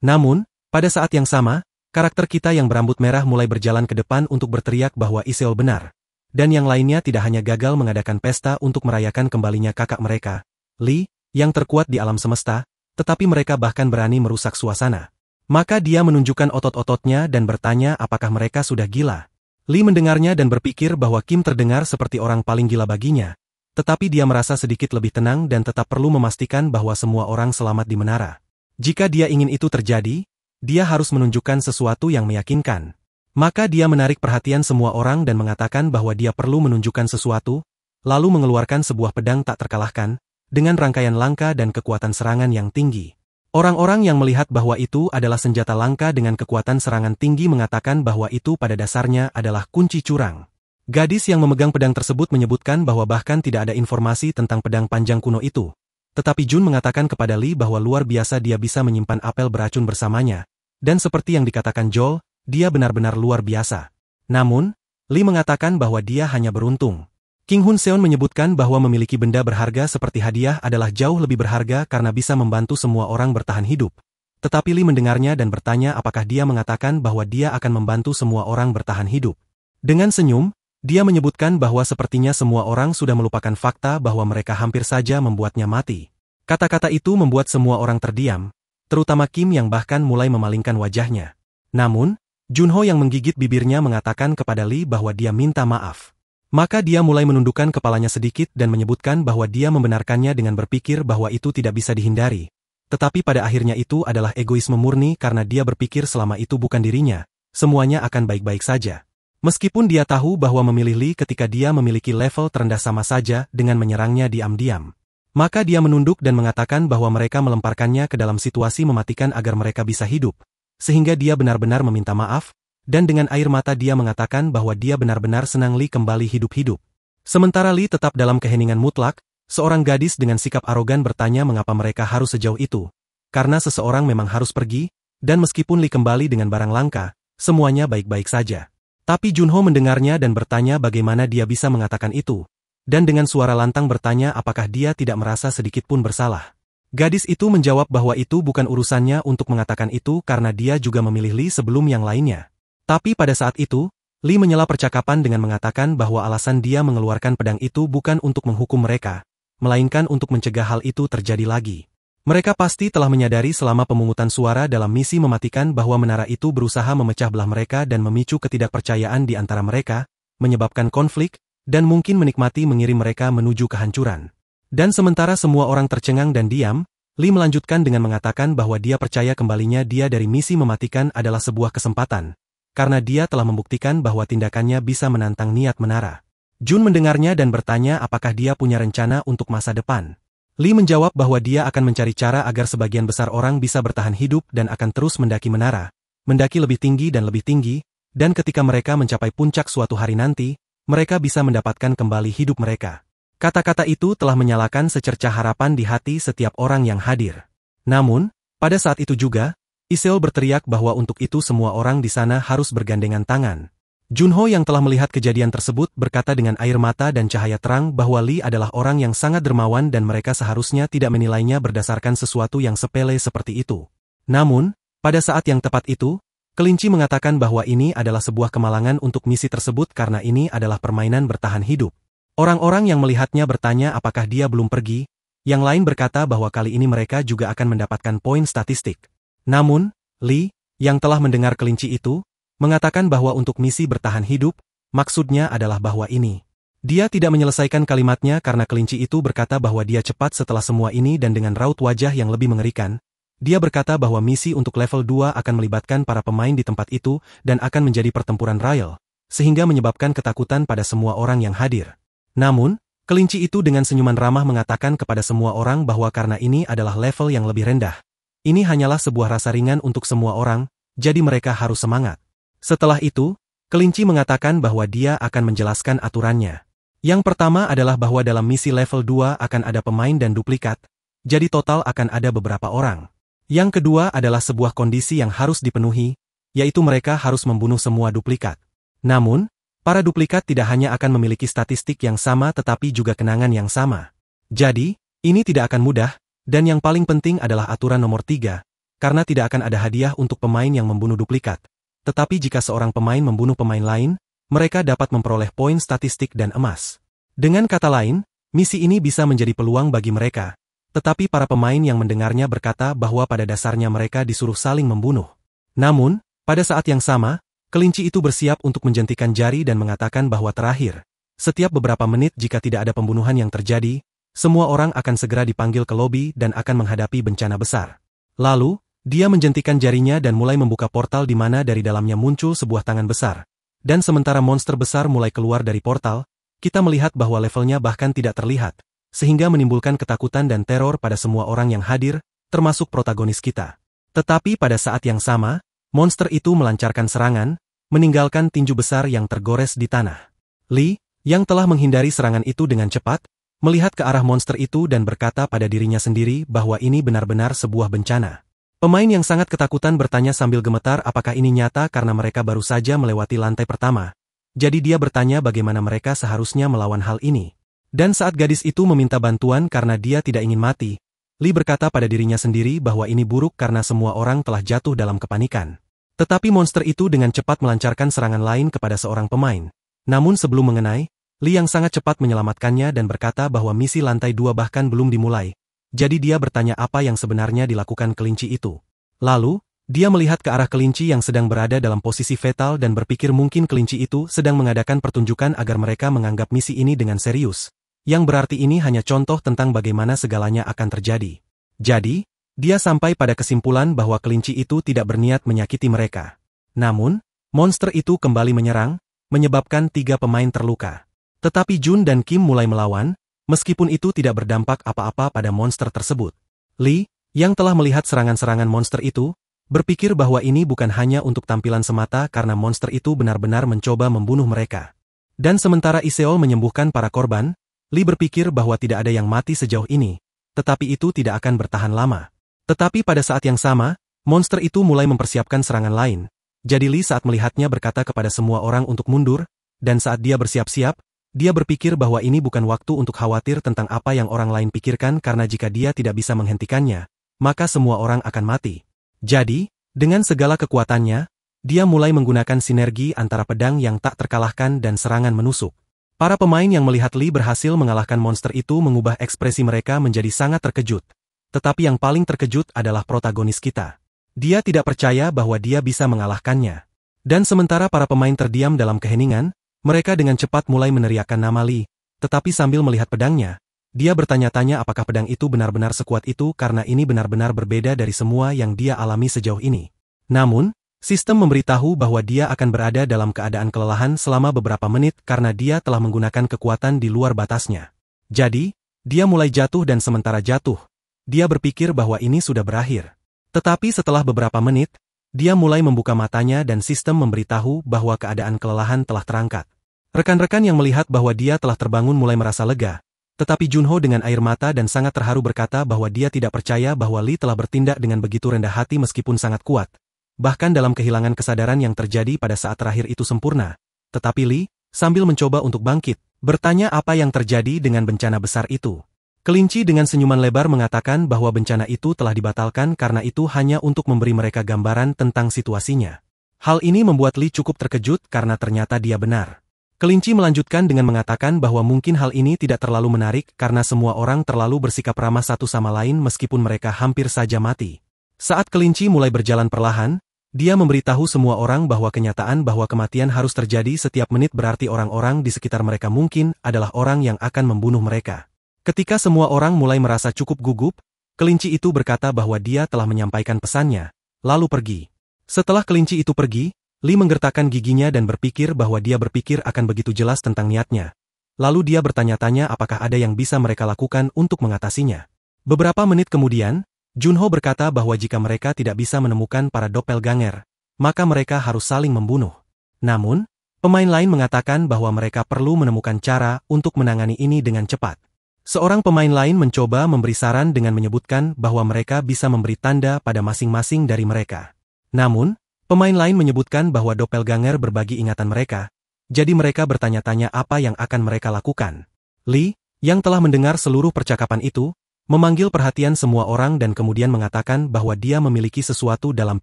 Namun, pada saat yang sama, karakter kita yang berambut merah mulai berjalan ke depan untuk berteriak bahwa Iseol benar. Dan yang lainnya tidak hanya gagal mengadakan pesta untuk merayakan kembalinya kakak mereka, Lee, yang terkuat di alam semesta, tetapi mereka bahkan berani merusak suasana. Maka dia menunjukkan otot-ototnya dan bertanya apakah mereka sudah gila. Lee mendengarnya dan berpikir bahwa Kim terdengar seperti orang paling gila baginya, tetapi dia merasa sedikit lebih tenang dan tetap perlu memastikan bahwa semua orang selamat di menara. Jika dia ingin itu terjadi, dia harus menunjukkan sesuatu yang meyakinkan. Maka dia menarik perhatian semua orang dan mengatakan bahwa dia perlu menunjukkan sesuatu, lalu mengeluarkan sebuah pedang tak terkalahkan, dengan rangkaian langka dan kekuatan serangan yang tinggi. Orang-orang yang melihat bahwa itu adalah senjata langka dengan kekuatan serangan tinggi mengatakan bahwa itu pada dasarnya adalah kunci curang. Gadis yang memegang pedang tersebut menyebutkan bahwa bahkan tidak ada informasi tentang pedang panjang kuno itu. Tetapi Jun mengatakan kepada Lee bahwa luar biasa dia bisa menyimpan apel beracun bersamanya, dan seperti yang dikatakan Joel, dia benar-benar luar biasa. Namun, Lee mengatakan bahwa dia hanya beruntung. King Hun Seon menyebutkan bahwa memiliki benda berharga seperti hadiah adalah jauh lebih berharga karena bisa membantu semua orang bertahan hidup. Tetapi Lee mendengarnya dan bertanya apakah dia mengatakan bahwa dia akan membantu semua orang bertahan hidup. Dengan senyum, dia menyebutkan bahwa sepertinya semua orang sudah melupakan fakta bahwa mereka hampir saja membuatnya mati. Kata-kata itu membuat semua orang terdiam, terutama Kim yang bahkan mulai memalingkan wajahnya. Namun, Junho yang menggigit bibirnya mengatakan kepada Lee bahwa dia minta maaf. Maka dia mulai menundukkan kepalanya sedikit dan menyebutkan bahwa dia membenarkannya dengan berpikir bahwa itu tidak bisa dihindari. Tetapi pada akhirnya itu adalah egoisme murni karena dia berpikir selama itu bukan dirinya, semuanya akan baik-baik saja. Meskipun dia tahu bahwa memilih Lee ketika dia memiliki level terendah sama saja dengan menyerangnya diam-diam. Maka dia menunduk dan mengatakan bahwa mereka melemparkannya ke dalam situasi mematikan agar mereka bisa hidup. Sehingga dia benar-benar meminta maaf, dan dengan air mata dia mengatakan bahwa dia benar-benar senang Lee kembali hidup-hidup. Sementara Lee tetap dalam keheningan mutlak, Seorang gadis dengan sikap arogan bertanya mengapa mereka harus sejauh itu. Karena seseorang memang harus pergi, dan meskipun Lee kembali dengan barang langka, semuanya baik-baik saja. Tapi Junho mendengarnya dan bertanya bagaimana dia bisa mengatakan itu. Dan dengan suara lantang bertanya apakah dia tidak merasa sedikit pun bersalah. Gadis itu menjawab bahwa itu bukan urusannya untuk mengatakan itu karena dia juga memilih Lee sebelum yang lainnya. Tapi pada saat itu, Lee menyela percakapan dengan mengatakan bahwa alasan dia mengeluarkan pedang itu bukan untuk menghukum mereka, melainkan untuk mencegah hal itu terjadi lagi. Mereka pasti telah menyadari selama pemungutan suara dalam misi mematikan bahwa menara itu berusaha memecah belah mereka dan memicu ketidakpercayaan di antara mereka, menyebabkan konflik, dan mungkin menikmati mengirim mereka menuju kehancuran. Dan sementara semua orang tercengang dan diam, Lee melanjutkan dengan mengatakan bahwa dia percaya kembalinya dia dari misi mematikan adalah sebuah kesempatan, karena dia telah membuktikan bahwa tindakannya bisa menantang niat menara. Jun mendengarnya dan bertanya apakah dia punya rencana untuk masa depan. Lee menjawab bahwa dia akan mencari cara agar sebagian besar orang bisa bertahan hidup dan akan terus mendaki menara, mendaki lebih tinggi dan lebih tinggi, dan ketika mereka mencapai puncak suatu hari nanti, mereka bisa mendapatkan kembali hidup mereka. Kata-kata itu telah menyalakan secercah harapan di hati setiap orang yang hadir. Namun, pada saat itu juga, Iseol berteriak bahwa untuk itu semua orang di sana harus bergandengan tangan. Junho yang telah melihat kejadian tersebut berkata dengan air mata dan cahaya terang bahwa Lee adalah orang yang sangat dermawan dan mereka seharusnya tidak menilainya berdasarkan sesuatu yang sepele seperti itu. Namun, pada saat yang tepat itu, kelinci mengatakan bahwa ini adalah sebuah kemalangan untuk misi tersebut karena ini adalah permainan bertahan hidup. Orang-orang yang melihatnya bertanya apakah dia belum pergi, yang lain berkata bahwa kali ini mereka juga akan mendapatkan poin statistik. Namun, Lee, yang telah mendengar kelinci itu, mengatakan bahwa untuk misi bertahan hidup, maksudnya adalah bahwa ini. Dia tidak menyelesaikan kalimatnya karena kelinci itu berkata bahwa dia cepat setelah semua ini dan dengan raut wajah yang lebih mengerikan. Dia berkata bahwa misi untuk level 2 akan melibatkan para pemain di tempat itu dan akan menjadi pertempuran royal, sehingga menyebabkan ketakutan pada semua orang yang hadir. Namun, kelinci itu dengan senyuman ramah mengatakan kepada semua orang bahwa karena ini adalah level yang lebih rendah. Ini hanyalah sebuah rasa ringan untuk semua orang, jadi mereka harus semangat. Setelah itu, kelinci mengatakan bahwa dia akan menjelaskan aturannya. Yang pertama adalah bahwa dalam misi level 2 akan ada pemain dan duplikat, jadi total akan ada beberapa orang. Yang kedua adalah sebuah kondisi yang harus dipenuhi, yaitu mereka harus membunuh semua duplikat. Namun, para duplikat tidak hanya akan memiliki statistik yang sama tetapi juga kenangan yang sama. Jadi, ini tidak akan mudah, dan yang paling penting adalah aturan nomor 3, karena tidak akan ada hadiah untuk pemain yang membunuh duplikat. Tetapi jika seorang pemain membunuh pemain lain, mereka dapat memperoleh poin statistik dan emas. Dengan kata lain, misi ini bisa menjadi peluang bagi mereka, tetapi para pemain yang mendengarnya berkata bahwa pada dasarnya mereka disuruh saling membunuh. Namun, pada saat yang sama, kelinci itu bersiap untuk menjentikan jari dan mengatakan bahwa terakhir, setiap beberapa menit jika tidak ada pembunuhan yang terjadi, semua orang akan segera dipanggil ke lobi dan akan menghadapi bencana besar. Lalu, dia menjentikan jarinya dan mulai membuka portal di mana dari dalamnya muncul sebuah tangan besar. Dan sementara monster besar mulai keluar dari portal, kita melihat bahwa levelnya bahkan tidak terlihat, sehingga menimbulkan ketakutan dan teror pada semua orang yang hadir, termasuk protagonis kita. Tetapi pada saat yang sama, monster itu melancarkan serangan, meninggalkan tinju besar yang tergores di tanah. Lee, yang telah menghindari serangan itu dengan cepat, melihat ke arah monster itu dan berkata pada dirinya sendiri bahwa ini benar-benar sebuah bencana. Pemain yang sangat ketakutan bertanya sambil gemetar apakah ini nyata karena mereka baru saja melewati lantai pertama. Jadi dia bertanya bagaimana mereka seharusnya melawan hal ini. Dan saat gadis itu meminta bantuan karena dia tidak ingin mati, Lee berkata pada dirinya sendiri bahwa ini buruk karena semua orang telah jatuh dalam kepanikan. Tetapi monster itu dengan cepat melancarkan serangan lain kepada seorang pemain. Namun sebelum mengenai, Lee yang sangat cepat menyelamatkannya dan berkata bahwa misi lantai 2 bahkan belum dimulai. Jadi dia bertanya apa yang sebenarnya dilakukan kelinci itu. Lalu, dia melihat ke arah kelinci yang sedang berada dalam posisi fetal dan berpikir mungkin kelinci itu sedang mengadakan pertunjukan agar mereka menganggap misi ini dengan serius. Yang berarti ini hanya contoh tentang bagaimana segalanya akan terjadi. Jadi, dia sampai pada kesimpulan bahwa kelinci itu tidak berniat menyakiti mereka. Namun, monster itu kembali menyerang, menyebabkan 3 pemain terluka. Tetapi Jun dan Kim mulai melawan, meskipun itu tidak berdampak apa-apa pada monster tersebut. Lee, yang telah melihat serangan-serangan monster itu, berpikir bahwa ini bukan hanya untuk tampilan semata karena monster itu benar-benar mencoba membunuh mereka. Dan sementara Iseol menyembuhkan para korban, Lee berpikir bahwa tidak ada yang mati sejauh ini, tetapi itu tidak akan bertahan lama. Tetapi pada saat yang sama, monster itu mulai mempersiapkan serangan lain. Jadi Lee saat melihatnya berkata kepada semua orang untuk mundur, dan saat dia bersiap-siap, dia berpikir bahwa ini bukan waktu untuk khawatir tentang apa yang orang lain pikirkan karena jika dia tidak bisa menghentikannya, maka semua orang akan mati. Jadi, dengan segala kekuatannya, dia mulai menggunakan sinergi antara pedang yang tak terkalahkan dan serangan menusuk. Para pemain yang melihat Lee berhasil mengalahkan monster itu mengubah ekspresi mereka menjadi sangat terkejut. Tetapi yang paling terkejut adalah protagonis kita. Dia tidak percaya bahwa dia bisa mengalahkannya. Dan sementara para pemain terdiam dalam keheningan, mereka dengan cepat mulai meneriakkan nama Lee, tetapi sambil melihat pedangnya, dia bertanya-tanya apakah pedang itu benar-benar sekuat itu karena ini benar-benar berbeda dari semua yang dia alami sejauh ini. Namun, sistem memberitahu bahwa dia akan berada dalam keadaan kelelahan selama beberapa menit karena dia telah menggunakan kekuatan di luar batasnya. Jadi, dia mulai jatuh dan sementara jatuh, dia berpikir bahwa ini sudah berakhir. Tetapi setelah beberapa menit, dia mulai membuka matanya dan sistem memberitahu bahwa keadaan kelelahan telah terangkat. Rekan-rekan yang melihat bahwa dia telah terbangun mulai merasa lega, tetapi Junho dengan air mata dan sangat terharu berkata bahwa dia tidak percaya bahwa Lee telah bertindak dengan begitu rendah hati meskipun sangat kuat. Bahkan dalam kehilangan kesadaran yang terjadi pada saat terakhir itu sempurna. Tetapi Lee, sambil mencoba untuk bangkit, bertanya apa yang terjadi dengan bencana besar itu. Kelinci dengan senyuman lebar mengatakan bahwa bencana itu telah dibatalkan karena itu hanya untuk memberi mereka gambaran tentang situasinya. Hal ini membuat Lee cukup terkejut karena ternyata dia benar. Kelinci melanjutkan dengan mengatakan bahwa mungkin hal ini tidak terlalu menarik karena semua orang terlalu bersikap ramah satu sama lain meskipun mereka hampir saja mati. Saat kelinci mulai berjalan perlahan, dia memberitahu semua orang bahwa kenyataan bahwa kematian harus terjadi setiap menit berarti orang-orang di sekitar mereka mungkin adalah orang yang akan membunuh mereka. Ketika semua orang mulai merasa cukup gugup, kelinci itu berkata bahwa dia telah menyampaikan pesannya, lalu pergi. Setelah kelinci itu pergi, Lee menggertakkan giginya dan berpikir bahwa dia berpikir akan begitu jelas tentang niatnya. Lalu dia bertanya-tanya apakah ada yang bisa mereka lakukan untuk mengatasinya. Beberapa menit kemudian, Junho berkata bahwa jika mereka tidak bisa menemukan para doppelganger, maka mereka harus saling membunuh. Namun, pemain lain mengatakan bahwa mereka perlu menemukan cara untuk menangani ini dengan cepat. Seorang pemain lain mencoba memberi saran dengan menyebutkan bahwa mereka bisa memberi tanda pada masing-masing dari mereka. Namun, pemain lain menyebutkan bahwa doppelganger berbagi ingatan mereka, jadi mereka bertanya-tanya apa yang akan mereka lakukan. Lee, yang telah mendengar seluruh percakapan itu, memanggil perhatian semua orang dan kemudian mengatakan bahwa dia memiliki sesuatu dalam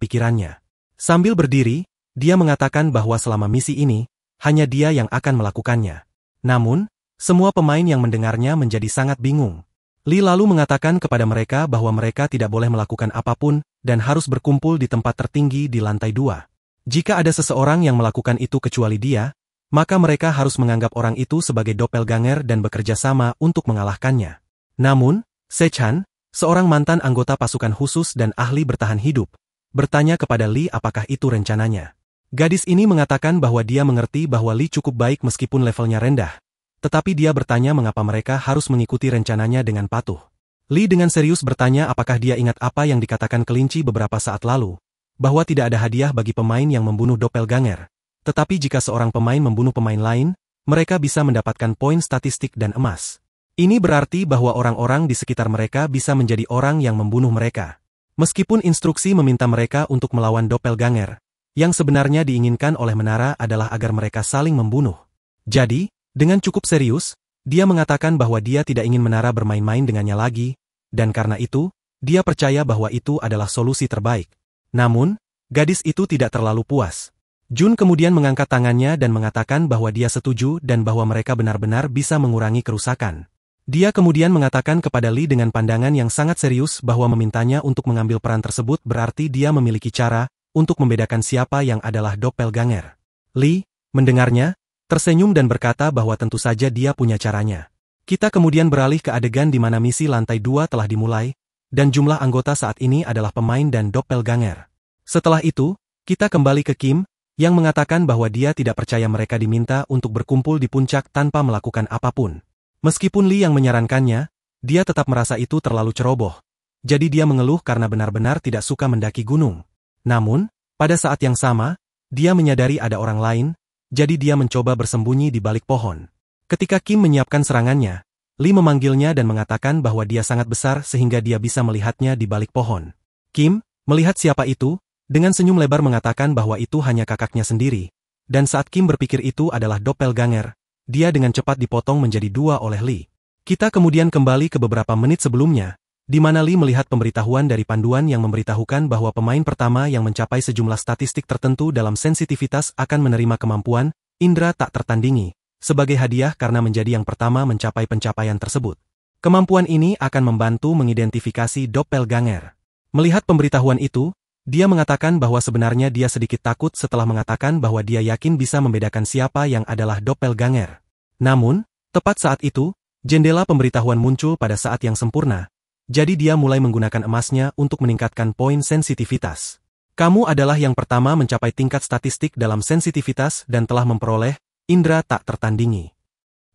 pikirannya. Sambil berdiri, dia mengatakan bahwa selama misi ini, hanya dia yang akan melakukannya. Namun, semua pemain yang mendengarnya menjadi sangat bingung. Lee lalu mengatakan kepada mereka bahwa mereka tidak boleh melakukan apapun dan harus berkumpul di tempat tertinggi di lantai 2. Jika ada seseorang yang melakukan itu kecuali dia, maka mereka harus menganggap orang itu sebagai doppelganger dan bekerja sama untuk mengalahkannya. Namun, Sechan, seorang mantan anggota pasukan khusus dan ahli bertahan hidup, bertanya kepada Lee apakah itu rencananya. Gadis ini mengatakan bahwa dia mengerti bahwa Lee cukup baik meskipun levelnya rendah. Tetapi dia bertanya mengapa mereka harus mengikuti rencananya dengan patuh. Lee dengan serius bertanya apakah dia ingat apa yang dikatakan kelinci beberapa saat lalu, bahwa tidak ada hadiah bagi pemain yang membunuh doppelganger. Tetapi jika seorang pemain membunuh pemain lain, mereka bisa mendapatkan poin statistik dan emas. Ini berarti bahwa orang-orang di sekitar mereka bisa menjadi orang yang membunuh mereka. Meskipun instruksi meminta mereka untuk melawan doppelganger, yang sebenarnya diinginkan oleh menara adalah agar mereka saling membunuh. Jadi, dengan cukup serius, dia mengatakan bahwa dia tidak ingin menara bermain-main dengannya lagi, dan karena itu, dia percaya bahwa itu adalah solusi terbaik. Namun, gadis itu tidak terlalu puas. Jun kemudian mengangkat tangannya dan mengatakan bahwa dia setuju dan bahwa mereka benar-benar bisa mengurangi kerusakan. Dia kemudian mengatakan kepada Lee dengan pandangan yang sangat serius bahwa memintanya untuk mengambil peran tersebut berarti dia memiliki cara untuk membedakan siapa yang adalah doppelganger. Lee, mendengarnya, tersenyum dan berkata bahwa tentu saja dia punya caranya. Kita kemudian beralih ke adegan di mana misi lantai 2 telah dimulai, dan jumlah anggota saat ini adalah pemain dan doppelganger. Setelah itu, kita kembali ke Kim, yang mengatakan bahwa dia tidak percaya mereka diminta untuk berkumpul di puncak tanpa melakukan apapun. Meskipun Lee yang menyarankannya, dia tetap merasa itu terlalu ceroboh. Jadi dia mengeluh karena benar-benar tidak suka mendaki gunung. Namun, pada saat yang sama, dia menyadari ada orang lain, jadi dia mencoba bersembunyi di balik pohon. Ketika Kim menyiapkan serangannya, Lee memanggilnya dan mengatakan bahwa dia sangat besar sehingga dia bisa melihatnya di balik pohon. Kim, melihat siapa itu, dengan senyum lebar mengatakan bahwa itu hanya kakaknya sendiri. Dan saat Kim berpikir itu adalah doppelganger, dia dengan cepat dipotong menjadi dua oleh Lee. Kita kemudian kembali ke beberapa menit sebelumnya, di mana Lee melihat pemberitahuan dari panduan yang memberitahukan bahwa pemain pertama yang mencapai sejumlah statistik tertentu dalam sensitivitas akan menerima kemampuan indera tak tertandingi, sebagai hadiah karena menjadi yang pertama mencapai pencapaian tersebut. Kemampuan ini akan membantu mengidentifikasi doppelganger. Melihat pemberitahuan itu, dia mengatakan bahwa sebenarnya dia sedikit takut setelah mengatakan bahwa dia yakin bisa membedakan siapa yang adalah doppelganger. Namun, tepat saat itu, jendela pemberitahuan muncul pada saat yang sempurna, jadi dia mulai menggunakan emasnya untuk meningkatkan poin sensitivitas. Kamu adalah yang pertama mencapai tingkat statistik dalam sensitivitas dan telah memperoleh indera tak tertandingi.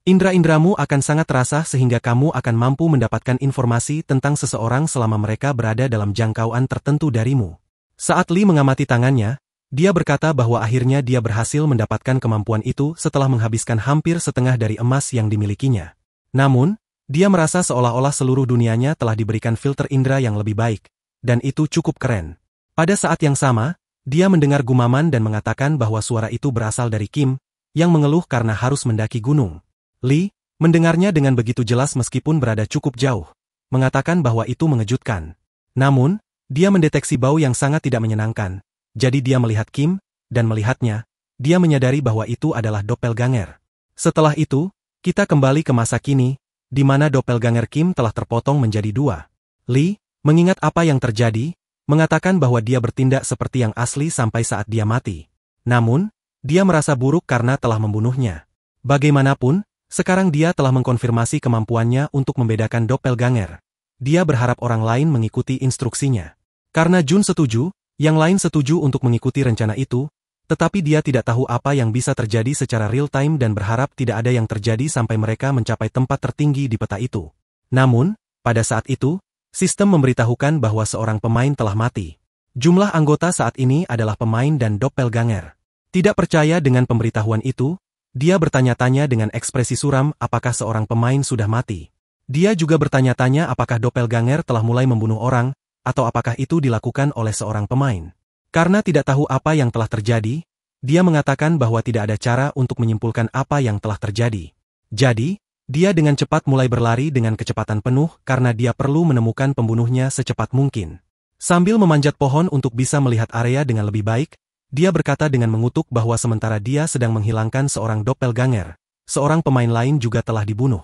Indera-inderamu akan sangat terasa sehingga kamu akan mampu mendapatkan informasi tentang seseorang selama mereka berada dalam jangkauan tertentu darimu. Saat Lee mengamati tangannya, dia berkata bahwa akhirnya dia berhasil mendapatkan kemampuan itu setelah menghabiskan hampir setengah dari emas yang dimilikinya. Namun, dia merasa seolah-olah seluruh dunianya telah diberikan filter indera yang lebih baik, dan itu cukup keren. Pada saat yang sama, dia mendengar gumaman dan mengatakan bahwa suara itu berasal dari Kim, yang mengeluh karena harus mendaki gunung. Lee, mendengarnya dengan begitu jelas meskipun berada cukup jauh, mengatakan bahwa itu mengejutkan. Namun, dia mendeteksi bau yang sangat tidak menyenangkan, jadi dia melihat Kim, dan melihatnya, dia menyadari bahwa itu adalah doppelganger. Setelah itu, kita kembali ke masa kini, di mana doppelganger Kim telah terpotong menjadi dua. Lee, mengingat apa yang terjadi, mengatakan bahwa dia bertindak seperti yang asli sampai saat dia mati. Namun, dia merasa buruk karena telah membunuhnya. Bagaimanapun, sekarang dia telah mengkonfirmasi kemampuannya untuk membedakan doppelganger. Dia berharap orang lain mengikuti instruksinya. Karena Jun setuju, yang lain setuju untuk mengikuti rencana itu, tetapi dia tidak tahu apa yang bisa terjadi secara real-time dan berharap tidak ada yang terjadi sampai mereka mencapai tempat tertinggi di peta itu. Namun, pada saat itu, sistem memberitahukan bahwa seorang pemain telah mati. Jumlah anggota saat ini adalah pemain dan doppelganger. Tidak percaya dengan pemberitahuan itu, dia bertanya-tanya dengan ekspresi suram apakah seorang pemain sudah mati. Dia juga bertanya-tanya apakah doppelganger telah mulai membunuh orang, atau apakah itu dilakukan oleh seorang pemain. Karena tidak tahu apa yang telah terjadi, dia mengatakan bahwa tidak ada cara untuk menyimpulkan apa yang telah terjadi. Jadi, dia dengan cepat mulai berlari dengan kecepatan penuh karena dia perlu menemukan pembunuhnya secepat mungkin. Sambil memanjat pohon untuk bisa melihat area dengan lebih baik, dia berkata dengan mengutuk bahwa sementara dia sedang menghilangkan seorang doppelganger, seorang pemain lain juga telah dibunuh.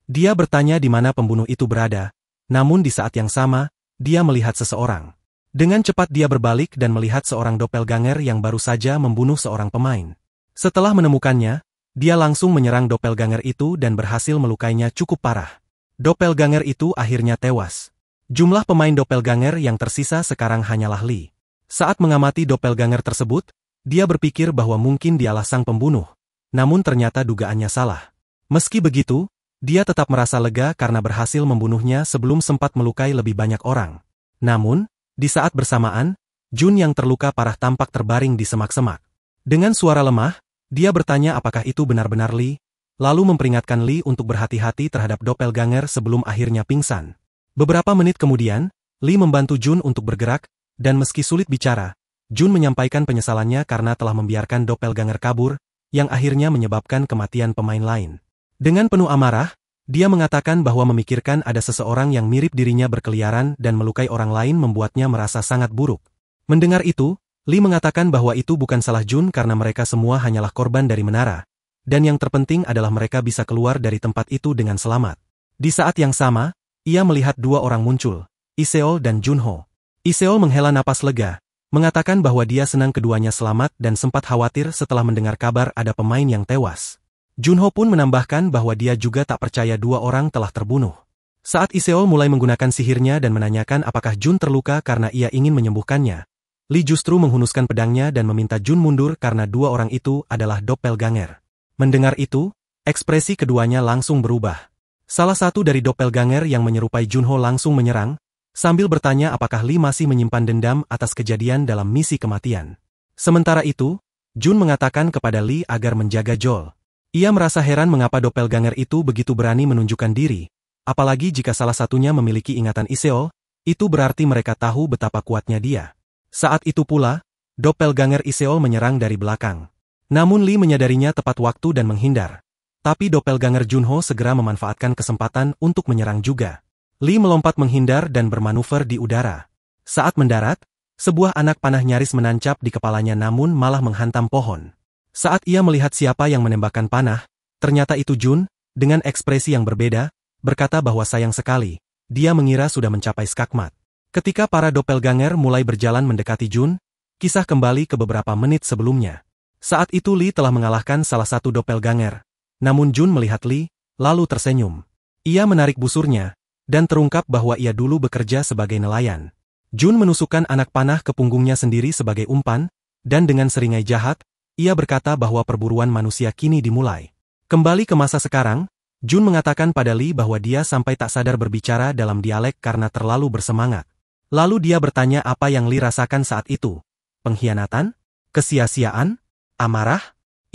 Dia bertanya di mana pembunuh itu berada, namun di saat yang sama, dia melihat seseorang. Dengan cepat dia berbalik dan melihat seorang doppelganger yang baru saja membunuh seorang pemain. Setelah menemukannya, dia langsung menyerang doppelganger itu dan berhasil melukainya cukup parah. Doppelganger itu akhirnya tewas. Jumlah pemain doppelganger yang tersisa sekarang hanyalah Lee. Saat mengamati doppelganger tersebut, dia berpikir bahwa mungkin dialah sang pembunuh, namun ternyata dugaannya salah. Meski begitu, dia tetap merasa lega karena berhasil membunuhnya sebelum sempat melukai lebih banyak orang. Namun, di saat bersamaan, Jun yang terluka parah tampak terbaring di semak-semak. Dengan suara lemah, dia bertanya apakah itu benar-benar Lee, lalu memperingatkan Lee untuk berhati-hati terhadap doppelganger sebelum akhirnya pingsan. Beberapa menit kemudian, Lee membantu Jun untuk bergerak, dan meski sulit bicara, Jun menyampaikan penyesalannya karena telah membiarkan doppelganger kabur, yang akhirnya menyebabkan kematian pemain lain. Dengan penuh amarah, dia mengatakan bahwa memikirkan ada seseorang yang mirip dirinya berkeliaran dan melukai orang lain membuatnya merasa sangat buruk. Mendengar itu, Lee mengatakan bahwa itu bukan salah Jun karena mereka semua hanyalah korban dari menara, dan yang terpenting adalah mereka bisa keluar dari tempat itu dengan selamat. Di saat yang sama, ia melihat dua orang muncul, Iseol dan Junho. Iseol menghela napas lega, mengatakan bahwa dia senang keduanya selamat dan sempat khawatir setelah mendengar kabar ada pemain yang tewas. Junho pun menambahkan bahwa dia juga tak percaya dua orang telah terbunuh. Saat Iseol mulai menggunakan sihirnya dan menanyakan apakah Jun terluka karena ia ingin menyembuhkannya, Lee justru menghunuskan pedangnya dan meminta Jun mundur karena dua orang itu adalah doppelganger. Mendengar itu, ekspresi keduanya langsung berubah. Salah satu dari doppelganger yang menyerupai Junho langsung menyerang, sambil bertanya apakah Lee masih menyimpan dendam atas kejadian dalam misi kematian. Sementara itu, Jun mengatakan kepada Lee agar menjaga Joel. Ia merasa heran mengapa doppelganger itu begitu berani menunjukkan diri, apalagi jika salah satunya memiliki ingatan Iseol, itu berarti mereka tahu betapa kuatnya dia. Saat itu pula, doppelganger Iseol menyerang dari belakang. Namun Lee menyadarinya tepat waktu dan menghindar. Tapi doppelganger Junho segera memanfaatkan kesempatan untuk menyerang juga. Lee melompat menghindar dan bermanuver di udara. Saat mendarat, sebuah anak panah nyaris menancap di kepalanya namun malah menghantam pohon. Saat ia melihat siapa yang menembakkan panah, ternyata itu Jun, dengan ekspresi yang berbeda, berkata bahwa sayang sekali, dia mengira sudah mencapai skakmat. Ketika para doppelganger mulai berjalan mendekati Jun, kisah kembali ke beberapa menit sebelumnya. Saat itu Lee telah mengalahkan salah satu doppelganger, namun Jun melihat Lee, lalu tersenyum. Ia menarik busurnya, dan terungkap bahwa ia dulu bekerja sebagai nelayan. Jun menusukkan anak panah ke punggungnya sendiri sebagai umpan, dan dengan seringai jahat, ia berkata bahwa perburuan manusia kini dimulai. Kembali ke masa sekarang, Jun mengatakan pada Lee bahwa dia sampai tak sadar berbicara dalam dialek karena terlalu bersemangat. Lalu dia bertanya apa yang Lee rasakan saat itu. Pengkhianatan? Kesia-siaan? Amarah?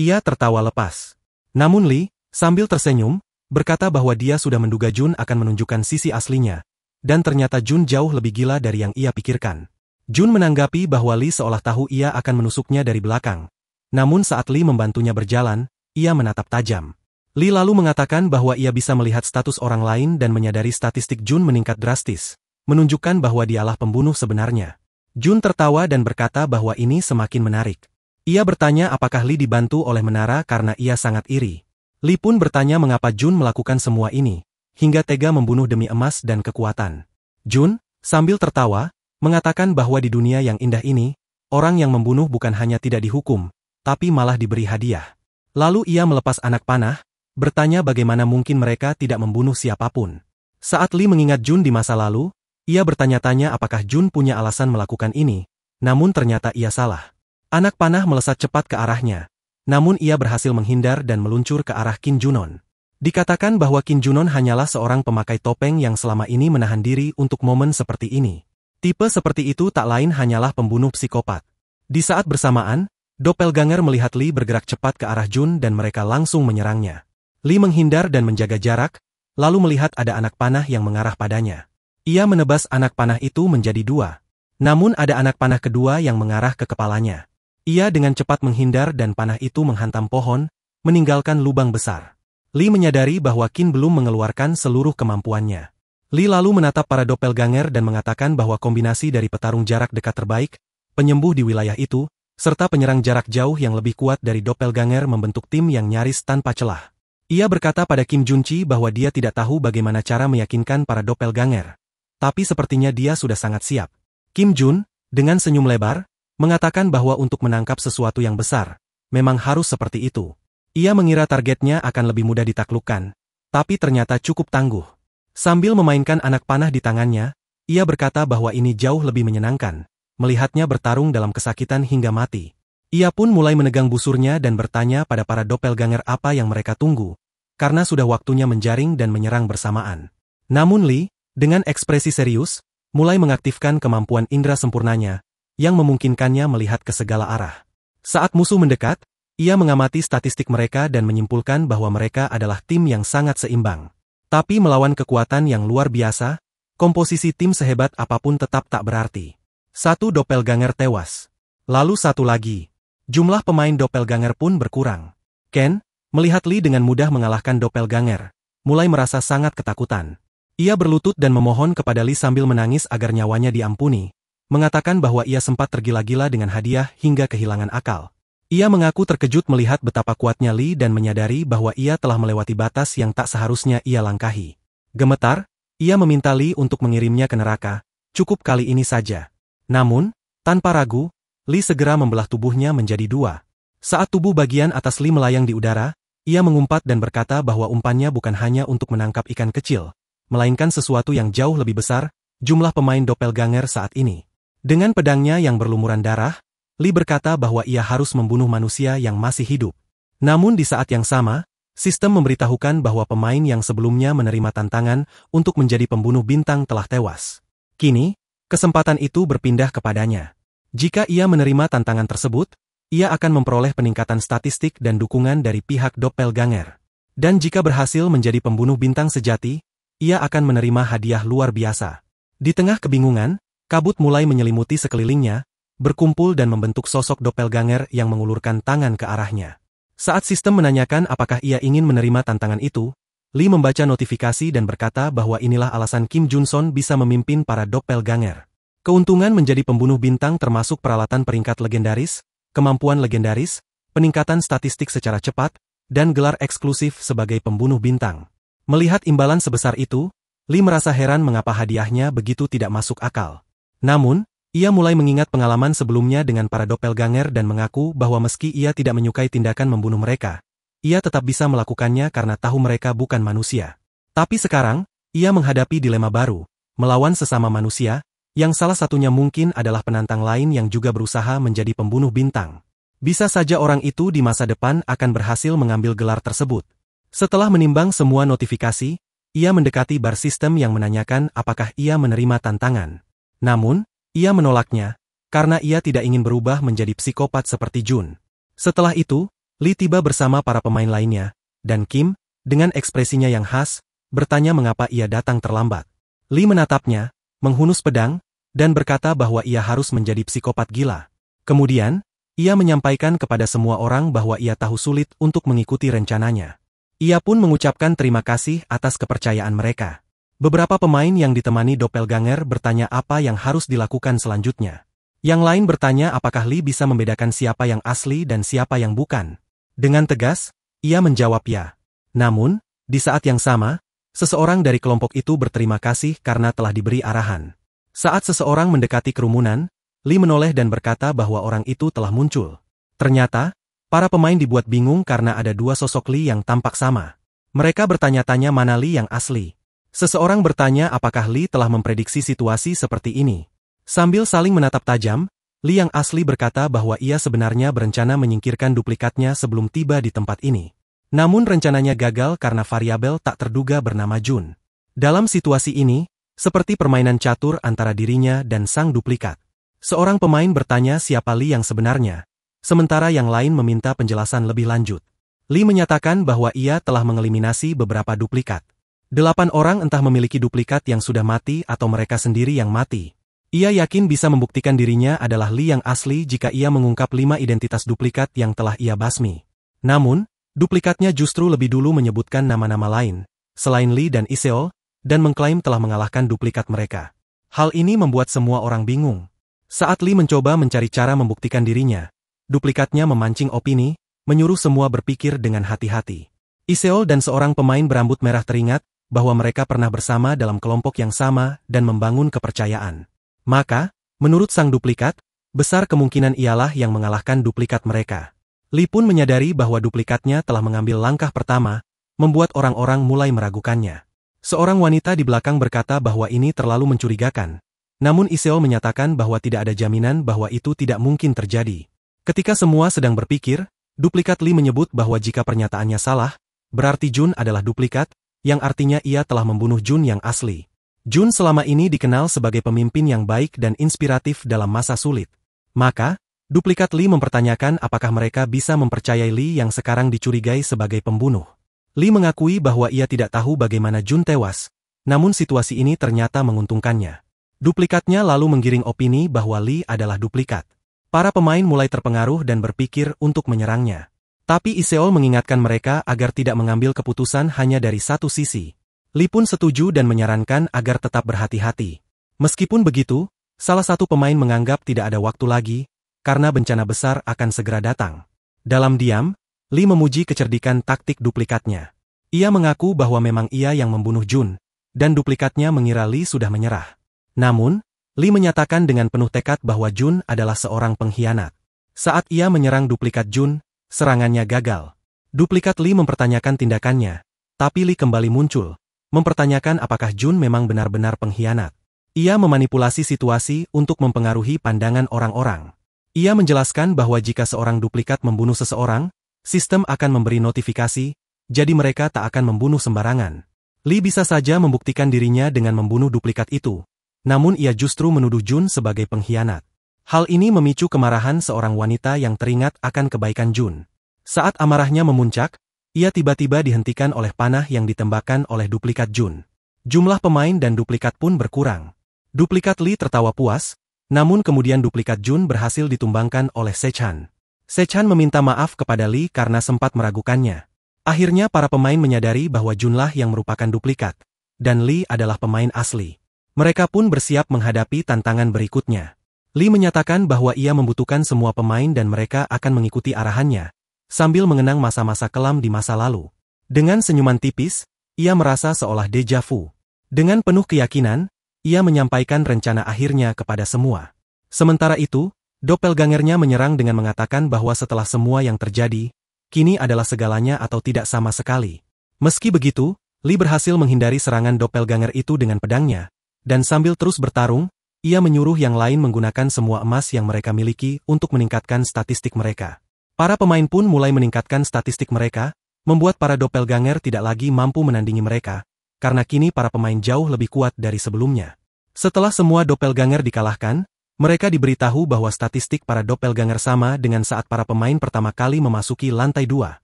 Ia tertawa lepas. Namun Lee, sambil tersenyum, berkata bahwa dia sudah menduga Jun akan menunjukkan sisi aslinya, dan ternyata Jun jauh lebih gila dari yang ia pikirkan. Jun menanggapi bahwa Lee seolah tahu ia akan menusuknya dari belakang. Namun saat Lee membantunya berjalan, ia menatap tajam. Lee lalu mengatakan bahwa ia bisa melihat status orang lain dan menyadari statistik Jun meningkat drastis, menunjukkan bahwa dialah pembunuh sebenarnya. Jun tertawa dan berkata bahwa ini semakin menarik. Ia bertanya apakah Lee dibantu oleh menara karena ia sangat iri. Lee pun bertanya mengapa Jun melakukan semua ini, hingga tega membunuh demi emas dan kekuatan. Jun, sambil tertawa, mengatakan bahwa di dunia yang indah ini, orang yang membunuh bukan hanya tidak dihukum, tapi malah diberi hadiah. Lalu ia melepas anak panah, bertanya bagaimana mungkin mereka tidak membunuh siapapun. Saat Lee mengingat Jun di masa lalu, ia bertanya-tanya apakah Jun punya alasan melakukan ini, namun ternyata ia salah. Anak panah melesat cepat ke arahnya, namun ia berhasil menghindar dan meluncur ke arah Kim Junon. Dikatakan bahwa Kim Junon hanyalah seorang pemakai topeng yang selama ini menahan diri untuk momen seperti ini. Tipe seperti itu tak lain hanyalah pembunuh psikopat. Di saat bersamaan, doppelganger melihat Lee bergerak cepat ke arah Jun dan mereka langsung menyerangnya. Lee menghindar dan menjaga jarak, lalu melihat ada anak panah yang mengarah padanya. Ia menebas anak panah itu menjadi dua. Namun ada anak panah kedua yang mengarah ke kepalanya. Ia dengan cepat menghindar dan panah itu menghantam pohon, meninggalkan lubang besar. Lee menyadari bahwa Qin belum mengeluarkan seluruh kemampuannya. Lee lalu menatap para doppelganger dan mengatakan bahwa kombinasi dari petarung jarak dekat terbaik, penyembuh di wilayah itu, serta penyerang jarak jauh yang lebih kuat dari doppelganger membentuk tim yang nyaris tanpa celah. Ia berkata pada Kim Junchi bahwa dia tidak tahu bagaimana cara meyakinkan para doppelganger. Tapi sepertinya dia sudah sangat siap. Kim Jun, dengan senyum lebar, mengatakan bahwa untuk menangkap sesuatu yang besar, memang harus seperti itu. Ia mengira targetnya akan lebih mudah ditaklukkan, tapi ternyata cukup tangguh. Sambil memainkan anak panah di tangannya, ia berkata bahwa ini jauh lebih menyenangkan, melihatnya bertarung dalam kesakitan hingga mati. Ia pun mulai menegang busurnya dan bertanya pada para doppelganger apa yang mereka tunggu, karena sudah waktunya menjaring dan menyerang bersamaan. Namun Lee, dengan ekspresi serius, mulai mengaktifkan kemampuan indera sempurnanya, yang memungkinkannya melihat ke segala arah. Saat musuh mendekat, ia mengamati statistik mereka dan menyimpulkan bahwa mereka adalah tim yang sangat seimbang. Tapi melawan kekuatan yang luar biasa, komposisi tim sehebat apapun tetap tak berarti. Satu doppelganger tewas. Lalu satu lagi. Jumlah pemain doppelganger pun berkurang. Ken, melihat Lee dengan mudah mengalahkan doppelganger, mulai merasa sangat ketakutan. Ia berlutut dan memohon kepada Lee sambil menangis agar nyawanya diampuni, mengatakan bahwa ia sempat tergila-gila dengan hadiah hingga kehilangan akal. Ia mengaku terkejut melihat betapa kuatnya Lee dan menyadari bahwa ia telah melewati batas yang tak seharusnya ia langkahi. Gemetar, ia meminta Lee untuk mengirimnya ke neraka, cukup kali ini saja. Namun, tanpa ragu, Lee segera membelah tubuhnya menjadi dua. Saat tubuh bagian atas Lee melayang di udara, ia mengumpat dan berkata bahwa umpannya bukan hanya untuk menangkap ikan kecil, melainkan sesuatu yang jauh lebih besar, jumlah pemain doppelganger saat ini. Dengan pedangnya yang berlumuran darah, Lee berkata bahwa ia harus membunuh manusia yang masih hidup. Namun di saat yang sama, sistem memberitahukan bahwa pemain yang sebelumnya menerima tantangan untuk menjadi pembunuh bintang telah tewas. Kini, kesempatan itu berpindah kepadanya. Jika ia menerima tantangan tersebut, ia akan memperoleh peningkatan statistik dan dukungan dari pihak doppelganger. Dan jika berhasil menjadi pembunuh bintang sejati, ia akan menerima hadiah luar biasa. Di tengah kebingungan, kabut mulai menyelimuti sekelilingnya, berkumpul dan membentuk sosok doppelganger yang mengulurkan tangan ke arahnya. Saat sistem menanyakan apakah ia ingin menerima tantangan itu, Lee membaca notifikasi dan berkata bahwa inilah alasan Kim Junson bisa memimpin para doppelganger. Keuntungan menjadi pembunuh bintang termasuk peralatan peringkat legendaris, kemampuan legendaris, peningkatan statistik secara cepat, dan gelar eksklusif sebagai pembunuh bintang. Melihat imbalan sebesar itu, Lee merasa heran mengapa hadiahnya begitu tidak masuk akal. Namun, ia mulai mengingat pengalaman sebelumnya dengan para doppelganger dan mengaku bahwa meski ia tidak menyukai tindakan membunuh mereka, ia tetap bisa melakukannya karena tahu mereka bukan manusia. Tapi sekarang, ia menghadapi dilema baru, melawan sesama manusia, yang salah satunya mungkin adalah penantang lain yang juga berusaha menjadi pembunuh bintang. Bisa saja orang itu di masa depan akan berhasil mengambil gelar tersebut. Setelah menimbang semua notifikasi, ia mendekati bar sistem yang menanyakan apakah ia menerima tantangan. Namun, ia menolaknya, karena ia tidak ingin berubah menjadi psikopat seperti Jun. Setelah itu, Lee tiba bersama para pemain lainnya, dan Kim, dengan ekspresinya yang khas, bertanya mengapa ia datang terlambat. Lee menatapnya, menghunus pedang, dan berkata bahwa ia harus menjadi psikopat gila. Kemudian, ia menyampaikan kepada semua orang bahwa ia tahu sulit untuk mengikuti rencananya. Ia pun mengucapkan terima kasih atas kepercayaan mereka. Beberapa pemain yang ditemani doppelganger bertanya apa yang harus dilakukan selanjutnya. Yang lain bertanya apakah Lee bisa membedakan siapa yang asli dan siapa yang bukan. Dengan tegas, ia menjawab ya. Namun, di saat yang sama, seseorang dari kelompok itu berterima kasih karena telah diberi arahan. Saat seseorang mendekati kerumunan, Lee menoleh dan berkata bahwa orang itu telah muncul. Ternyata, para pemain dibuat bingung karena ada dua sosok Lee yang tampak sama. Mereka bertanya-tanya mana Lee yang asli. Seseorang bertanya apakah Lee telah memprediksi situasi seperti ini. Sambil saling menatap tajam, Lee yang asli berkata bahwa ia sebenarnya berencana menyingkirkan duplikatnya sebelum tiba di tempat ini. Namun rencananya gagal karena variabel tak terduga bernama Jun. Dalam situasi ini, seperti permainan catur antara dirinya dan sang duplikat. Seorang pemain bertanya siapa Lee yang sebenarnya, sementara yang lain meminta penjelasan lebih lanjut. Lee menyatakan bahwa ia telah mengeliminasi beberapa duplikat. 8 orang entah memiliki duplikat yang sudah mati atau mereka sendiri yang mati. Ia yakin bisa membuktikan dirinya adalah Lee yang asli jika ia mengungkap 5 identitas duplikat yang telah ia basmi. Namun, duplikatnya justru lebih dulu menyebutkan nama-nama lain, selain Lee dan Iseol, dan mengklaim telah mengalahkan duplikat mereka. Hal ini membuat semua orang bingung. Saat Lee mencoba mencari cara membuktikan dirinya, duplikatnya memancing opini, menyuruh semua berpikir dengan hati-hati. Iseol dan seorang pemain berambut merah teringat bahwa mereka pernah bersama dalam kelompok yang sama dan membangun kepercayaan. Maka, menurut sang duplikat, besar kemungkinan ialah yang mengalahkan duplikat mereka. Lee pun menyadari bahwa duplikatnya telah mengambil langkah pertama, membuat orang-orang mulai meragukannya. Seorang wanita di belakang berkata bahwa ini terlalu mencurigakan, namun Iseol menyatakan bahwa tidak ada jaminan bahwa itu tidak mungkin terjadi. Ketika semua sedang berpikir, duplikat Lee menyebut bahwa jika pernyataannya salah, berarti Jun adalah duplikat, yang artinya ia telah membunuh Jun yang asli. Jun selama ini dikenal sebagai pemimpin yang baik dan inspiratif dalam masa sulit. Maka, duplikat Lee mempertanyakan apakah mereka bisa mempercayai Lee yang sekarang dicurigai sebagai pembunuh. Lee mengakui bahwa ia tidak tahu bagaimana Jun tewas, namun situasi ini ternyata menguntungkannya. Duplikatnya lalu menggiring opini bahwa Lee adalah duplikat. Para pemain mulai terpengaruh dan berpikir untuk menyerangnya. Tapi Iseol mengingatkan mereka agar tidak mengambil keputusan hanya dari satu sisi. Lee pun setuju dan menyarankan agar tetap berhati-hati. Meskipun begitu, salah satu pemain menganggap tidak ada waktu lagi, karena bencana besar akan segera datang. Dalam diam, Lee memuji kecerdikan taktik duplikatnya. Ia mengaku bahwa memang ia yang membunuh Jun, dan duplikatnya mengira Lee sudah menyerah. Namun, Lee menyatakan dengan penuh tekad bahwa Jun adalah seorang pengkhianat. Saat ia menyerang duplikat Jun, serangannya gagal. Duplikat Lee mempertanyakan tindakannya, tapi Lee kembali muncul, mempertanyakan apakah Jun memang benar-benar pengkhianat. Ia memanipulasi situasi untuk mempengaruhi pandangan orang-orang. Ia menjelaskan bahwa jika seorang duplikat membunuh seseorang, sistem akan memberi notifikasi, jadi mereka tak akan membunuh sembarangan. Lee bisa saja membuktikan dirinya dengan membunuh duplikat itu, namun ia justru menuduh Jun sebagai pengkhianat. Hal ini memicu kemarahan seorang wanita yang teringat akan kebaikan Jun. Saat amarahnya memuncak, ia tiba-tiba dihentikan oleh panah yang ditembakkan oleh duplikat Jun. Jumlah pemain dan duplikat pun berkurang. Duplikat Lee tertawa puas, namun kemudian duplikat Jun berhasil ditumbangkan oleh Sechan. Sechan meminta maaf kepada Lee karena sempat meragukannya. Akhirnya para pemain menyadari bahwa Junlah yang merupakan duplikat, dan Lee adalah pemain asli. Mereka pun bersiap menghadapi tantangan berikutnya. Lee menyatakan bahwa ia membutuhkan semua pemain dan mereka akan mengikuti arahannya, sambil mengenang masa-masa kelam di masa lalu. Dengan senyuman tipis, ia merasa seolah deja vu. Dengan penuh keyakinan, ia menyampaikan rencana akhirnya kepada semua. Sementara itu, doppelgangernya menyerang dengan mengatakan bahwa setelah semua yang terjadi, kini adalah segalanya atau tidak sama sekali. Meski begitu, Lee berhasil menghindari serangan doppelganger itu dengan pedangnya, dan sambil terus bertarung, ia menyuruh yang lain menggunakan semua emas yang mereka miliki untuk meningkatkan statistik mereka. Para pemain pun mulai meningkatkan statistik mereka, membuat para doppelganger tidak lagi mampu menandingi mereka, karena kini para pemain jauh lebih kuat dari sebelumnya. Setelah semua doppelganger dikalahkan, mereka diberitahu bahwa statistik para doppelganger sama dengan saat para pemain pertama kali memasuki lantai 2.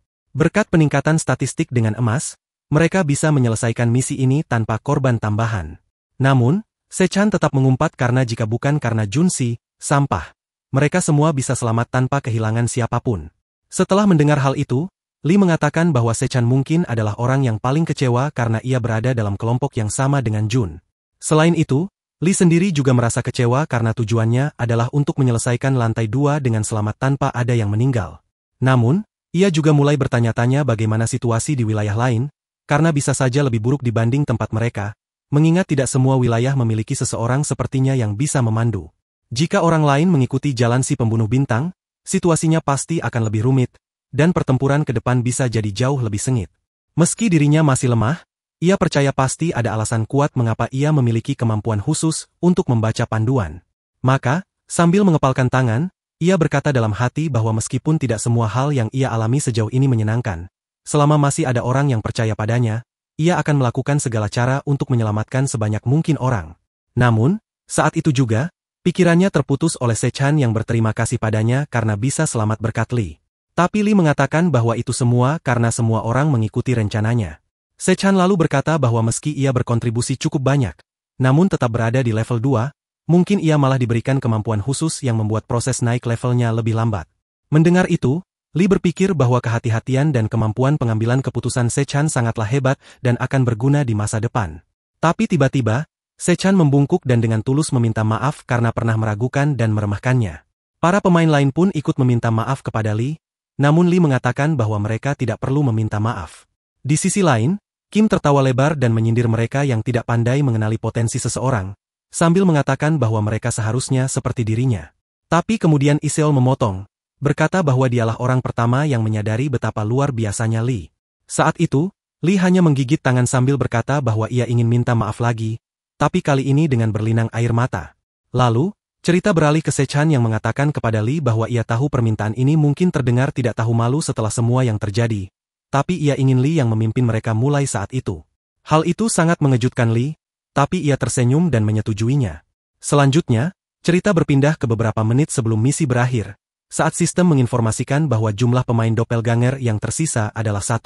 Berkat peningkatan statistik dengan emas, mereka bisa menyelesaikan misi ini tanpa korban tambahan. Namun, Sechan tetap mengumpat karena jika bukan karena Junsi, sampah, mereka semua bisa selamat tanpa kehilangan siapapun. Setelah mendengar hal itu, Lee mengatakan bahwa Sechan mungkin adalah orang yang paling kecewa karena ia berada dalam kelompok yang sama dengan Jun. Selain itu, Lee sendiri juga merasa kecewa karena tujuannya adalah untuk menyelesaikan lantai 2 dengan selamat tanpa ada yang meninggal. Namun, ia juga mulai bertanya-tanya bagaimana situasi di wilayah lain, karena bisa saja lebih buruk dibanding tempat mereka, mengingat tidak semua wilayah memiliki seseorang sepertinya yang bisa memandu. Jika orang lain mengikuti jalan si pembunuh bintang, situasinya pasti akan lebih rumit, dan pertempuran ke depan bisa jadi jauh lebih sengit. Meski dirinya masih lemah, ia percaya pasti ada alasan kuat mengapa ia memiliki kemampuan khusus untuk membaca panduan. Maka, sambil mengepalkan tangan, ia berkata dalam hati bahwa meskipun tidak semua hal yang ia alami sejauh ini menyenangkan, selama masih ada orang yang percaya padanya, ia akan melakukan segala cara untuk menyelamatkan sebanyak mungkin orang. Namun, saat itu juga, pikirannya terputus oleh Sechan yang berterima kasih padanya karena bisa selamat berkat Lee. Tapi Lee mengatakan bahwa itu semua karena semua orang mengikuti rencananya. Sechan lalu berkata bahwa meski ia berkontribusi cukup banyak, namun tetap berada di level 2, mungkin ia malah diberikan kemampuan khusus yang membuat proses naik levelnya lebih lambat. Mendengar itu, Lee berpikir bahwa kehati-hatian dan kemampuan pengambilan keputusan Sechan sangatlah hebat dan akan berguna di masa depan. Tapi tiba-tiba, Sechan membungkuk dan dengan tulus meminta maaf karena pernah meragukan dan meremehkannya. Para pemain lain pun ikut meminta maaf kepada Lee, namun Lee mengatakan bahwa mereka tidak perlu meminta maaf. Di sisi lain, Kim tertawa lebar dan menyindir mereka yang tidak pandai mengenali potensi seseorang, sambil mengatakan bahwa mereka seharusnya seperti dirinya. Tapi kemudian Iseol memotong, berkata bahwa dialah orang pertama yang menyadari betapa luar biasanya Lee. Saat itu, Lee hanya menggigit tangan sambil berkata bahwa ia ingin minta maaf lagi, tapi kali ini dengan berlinang air mata. Lalu, cerita beralih ke Sechan yang mengatakan kepada Lee bahwa ia tahu permintaan ini mungkin terdengar tidak tahu malu setelah semua yang terjadi, tapi ia ingin Lee yang memimpin mereka mulai saat itu. Hal itu sangat mengejutkan Lee, tapi ia tersenyum dan menyetujuinya. Selanjutnya, cerita berpindah ke beberapa menit sebelum misi berakhir, saat sistem menginformasikan bahwa jumlah pemain doppelganger yang tersisa adalah 1.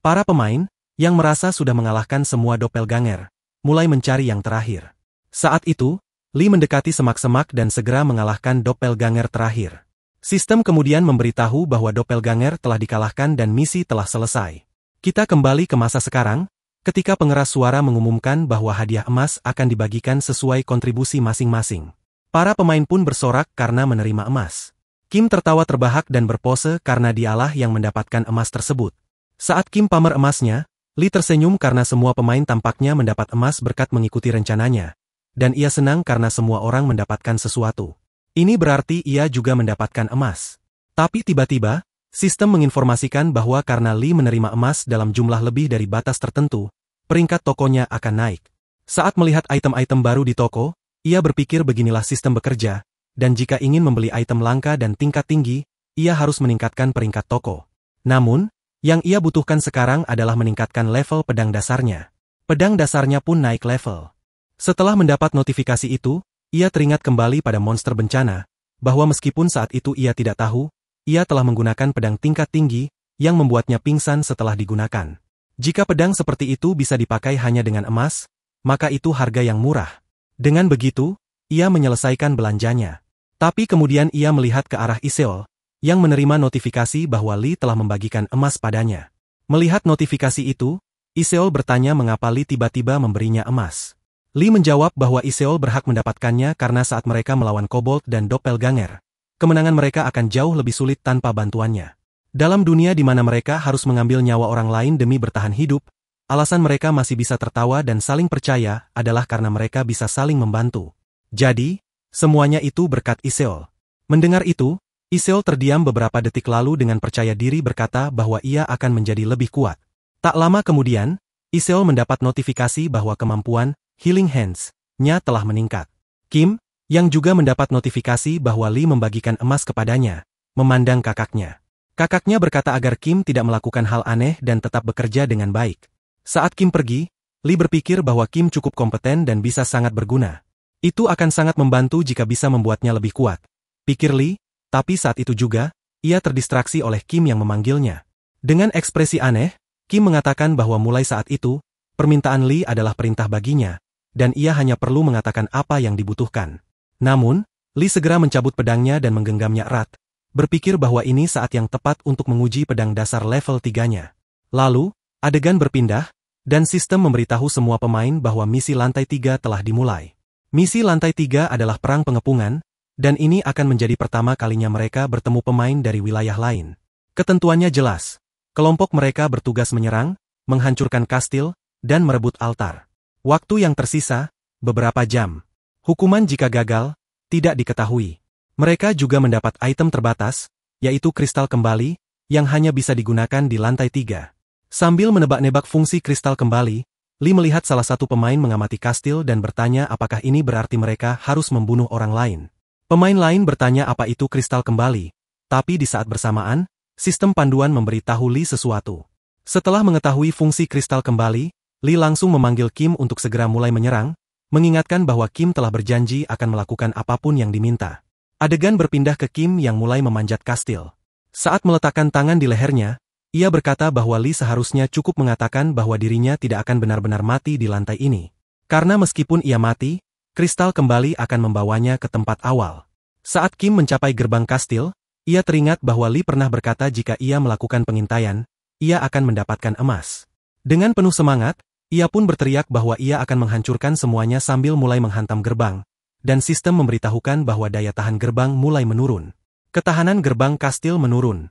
Para pemain, yang merasa sudah mengalahkan semua doppelganger, mulai mencari yang terakhir. Saat itu, Lee mendekati semak-semak dan segera mengalahkan doppelganger terakhir. Sistem kemudian memberitahu bahwa doppelganger telah dikalahkan dan misi telah selesai. Kita kembali ke masa sekarang, ketika pengeras suara mengumumkan bahwa hadiah emas akan dibagikan sesuai kontribusi masing-masing. Para pemain pun bersorak karena menerima emas. Kim tertawa terbahak dan berpose karena dialah yang mendapatkan emas tersebut. Saat Kim pamer emasnya, Lee tersenyum karena semua pemain tampaknya mendapat emas berkat mengikuti rencananya. Dan ia senang karena semua orang mendapatkan sesuatu. Ini berarti ia juga mendapatkan emas. Tapi tiba-tiba, sistem menginformasikan bahwa karena Lee menerima emas dalam jumlah lebih dari batas tertentu, peringkat tokonya akan naik. Saat melihat item-item baru di toko, ia berpikir beginilah sistem bekerja, dan jika ingin membeli item langka dan tingkat tinggi, ia harus meningkatkan peringkat toko. Namun, yang ia butuhkan sekarang adalah meningkatkan level pedang dasarnya. Pedang dasarnya pun naik level. Setelah mendapat notifikasi itu, ia teringat kembali pada monster bencana, bahwa meskipun saat itu ia tidak tahu, ia telah menggunakan pedang tingkat tinggi, yang membuatnya pingsan setelah digunakan. Jika pedang seperti itu bisa dipakai hanya dengan emas, maka itu harga yang murah. Dengan begitu, ia menyelesaikan belanjanya. Tapi kemudian ia melihat ke arah Iseol, yang menerima notifikasi bahwa Lee telah membagikan emas padanya. Melihat notifikasi itu, Iseol bertanya mengapa Lee tiba-tiba memberinya emas. Lee menjawab bahwa Iseol berhak mendapatkannya karena saat mereka melawan Kobold dan Doppelganger, kemenangan mereka akan jauh lebih sulit tanpa bantuannya. Dalam dunia di mana mereka harus mengambil nyawa orang lain demi bertahan hidup, alasan mereka masih bisa tertawa dan saling percaya adalah karena mereka bisa saling membantu. Jadi, semuanya itu berkat Iseol. Mendengar itu, Iseol terdiam beberapa detik lalu dengan percaya diri berkata bahwa ia akan menjadi lebih kuat. Tak lama kemudian, Iseol mendapat notifikasi bahwa kemampuan Healing Hands-nya telah meningkat. Kim, yang juga mendapat notifikasi bahwa Lee membagikan emas kepadanya, memandang kakaknya. Kakaknya berkata agar Kim tidak melakukan hal aneh dan tetap bekerja dengan baik. Saat Kim pergi, Lee berpikir bahwa Kim cukup kompeten dan bisa sangat berguna. Itu akan sangat membantu jika bisa membuatnya lebih kuat, pikir Lee, tapi saat itu juga, ia terdistraksi oleh Kim yang memanggilnya. Dengan ekspresi aneh, Kim mengatakan bahwa mulai saat itu, permintaan Lee adalah perintah baginya, dan ia hanya perlu mengatakan apa yang dibutuhkan. Namun, Lee segera mencabut pedangnya dan menggenggamnya erat, berpikir bahwa ini saat yang tepat untuk menguji pedang dasar level 3-nya. Lalu, adegan berpindah, dan sistem memberitahu semua pemain bahwa misi lantai 3 telah dimulai. Misi lantai 3 adalah perang pengepungan, dan ini akan menjadi pertama kalinya mereka bertemu pemain dari wilayah lain. Ketentuannya jelas, kelompok mereka bertugas menyerang, menghancurkan kastil, dan merebut altar. Waktu yang tersisa, beberapa jam. Hukuman jika gagal, tidak diketahui. Mereka juga mendapat item terbatas, yaitu kristal kembali, yang hanya bisa digunakan di lantai 3. Sambil menebak-nebak fungsi kristal kembali, Lee melihat salah satu pemain mengamati kastil dan bertanya apakah ini berarti mereka harus membunuh orang lain. Pemain lain bertanya apa itu kristal kembali, tapi di saat bersamaan, sistem panduan memberitahu Lee sesuatu. Setelah mengetahui fungsi kristal kembali, Lee langsung memanggil Kim untuk segera mulai menyerang, mengingatkan bahwa Kim telah berjanji akan melakukan apapun yang diminta. Adegan berpindah ke Kim yang mulai memanjat kastil. Saat meletakkan tangan di lehernya, ia berkata bahwa Lee seharusnya cukup mengatakan bahwa dirinya tidak akan benar-benar mati di lantai ini. Karena meskipun ia mati, kristal kembali akan membawanya ke tempat awal. Saat Kim mencapai gerbang kastil, ia teringat bahwa Lee pernah berkata jika ia melakukan pengintaian, ia akan mendapatkan emas. Dengan penuh semangat, ia pun berteriak bahwa ia akan menghancurkan semuanya sambil mulai menghantam gerbang. Dan sistem memberitahukan bahwa daya tahan gerbang mulai menurun. Ketahanan gerbang kastil menurun.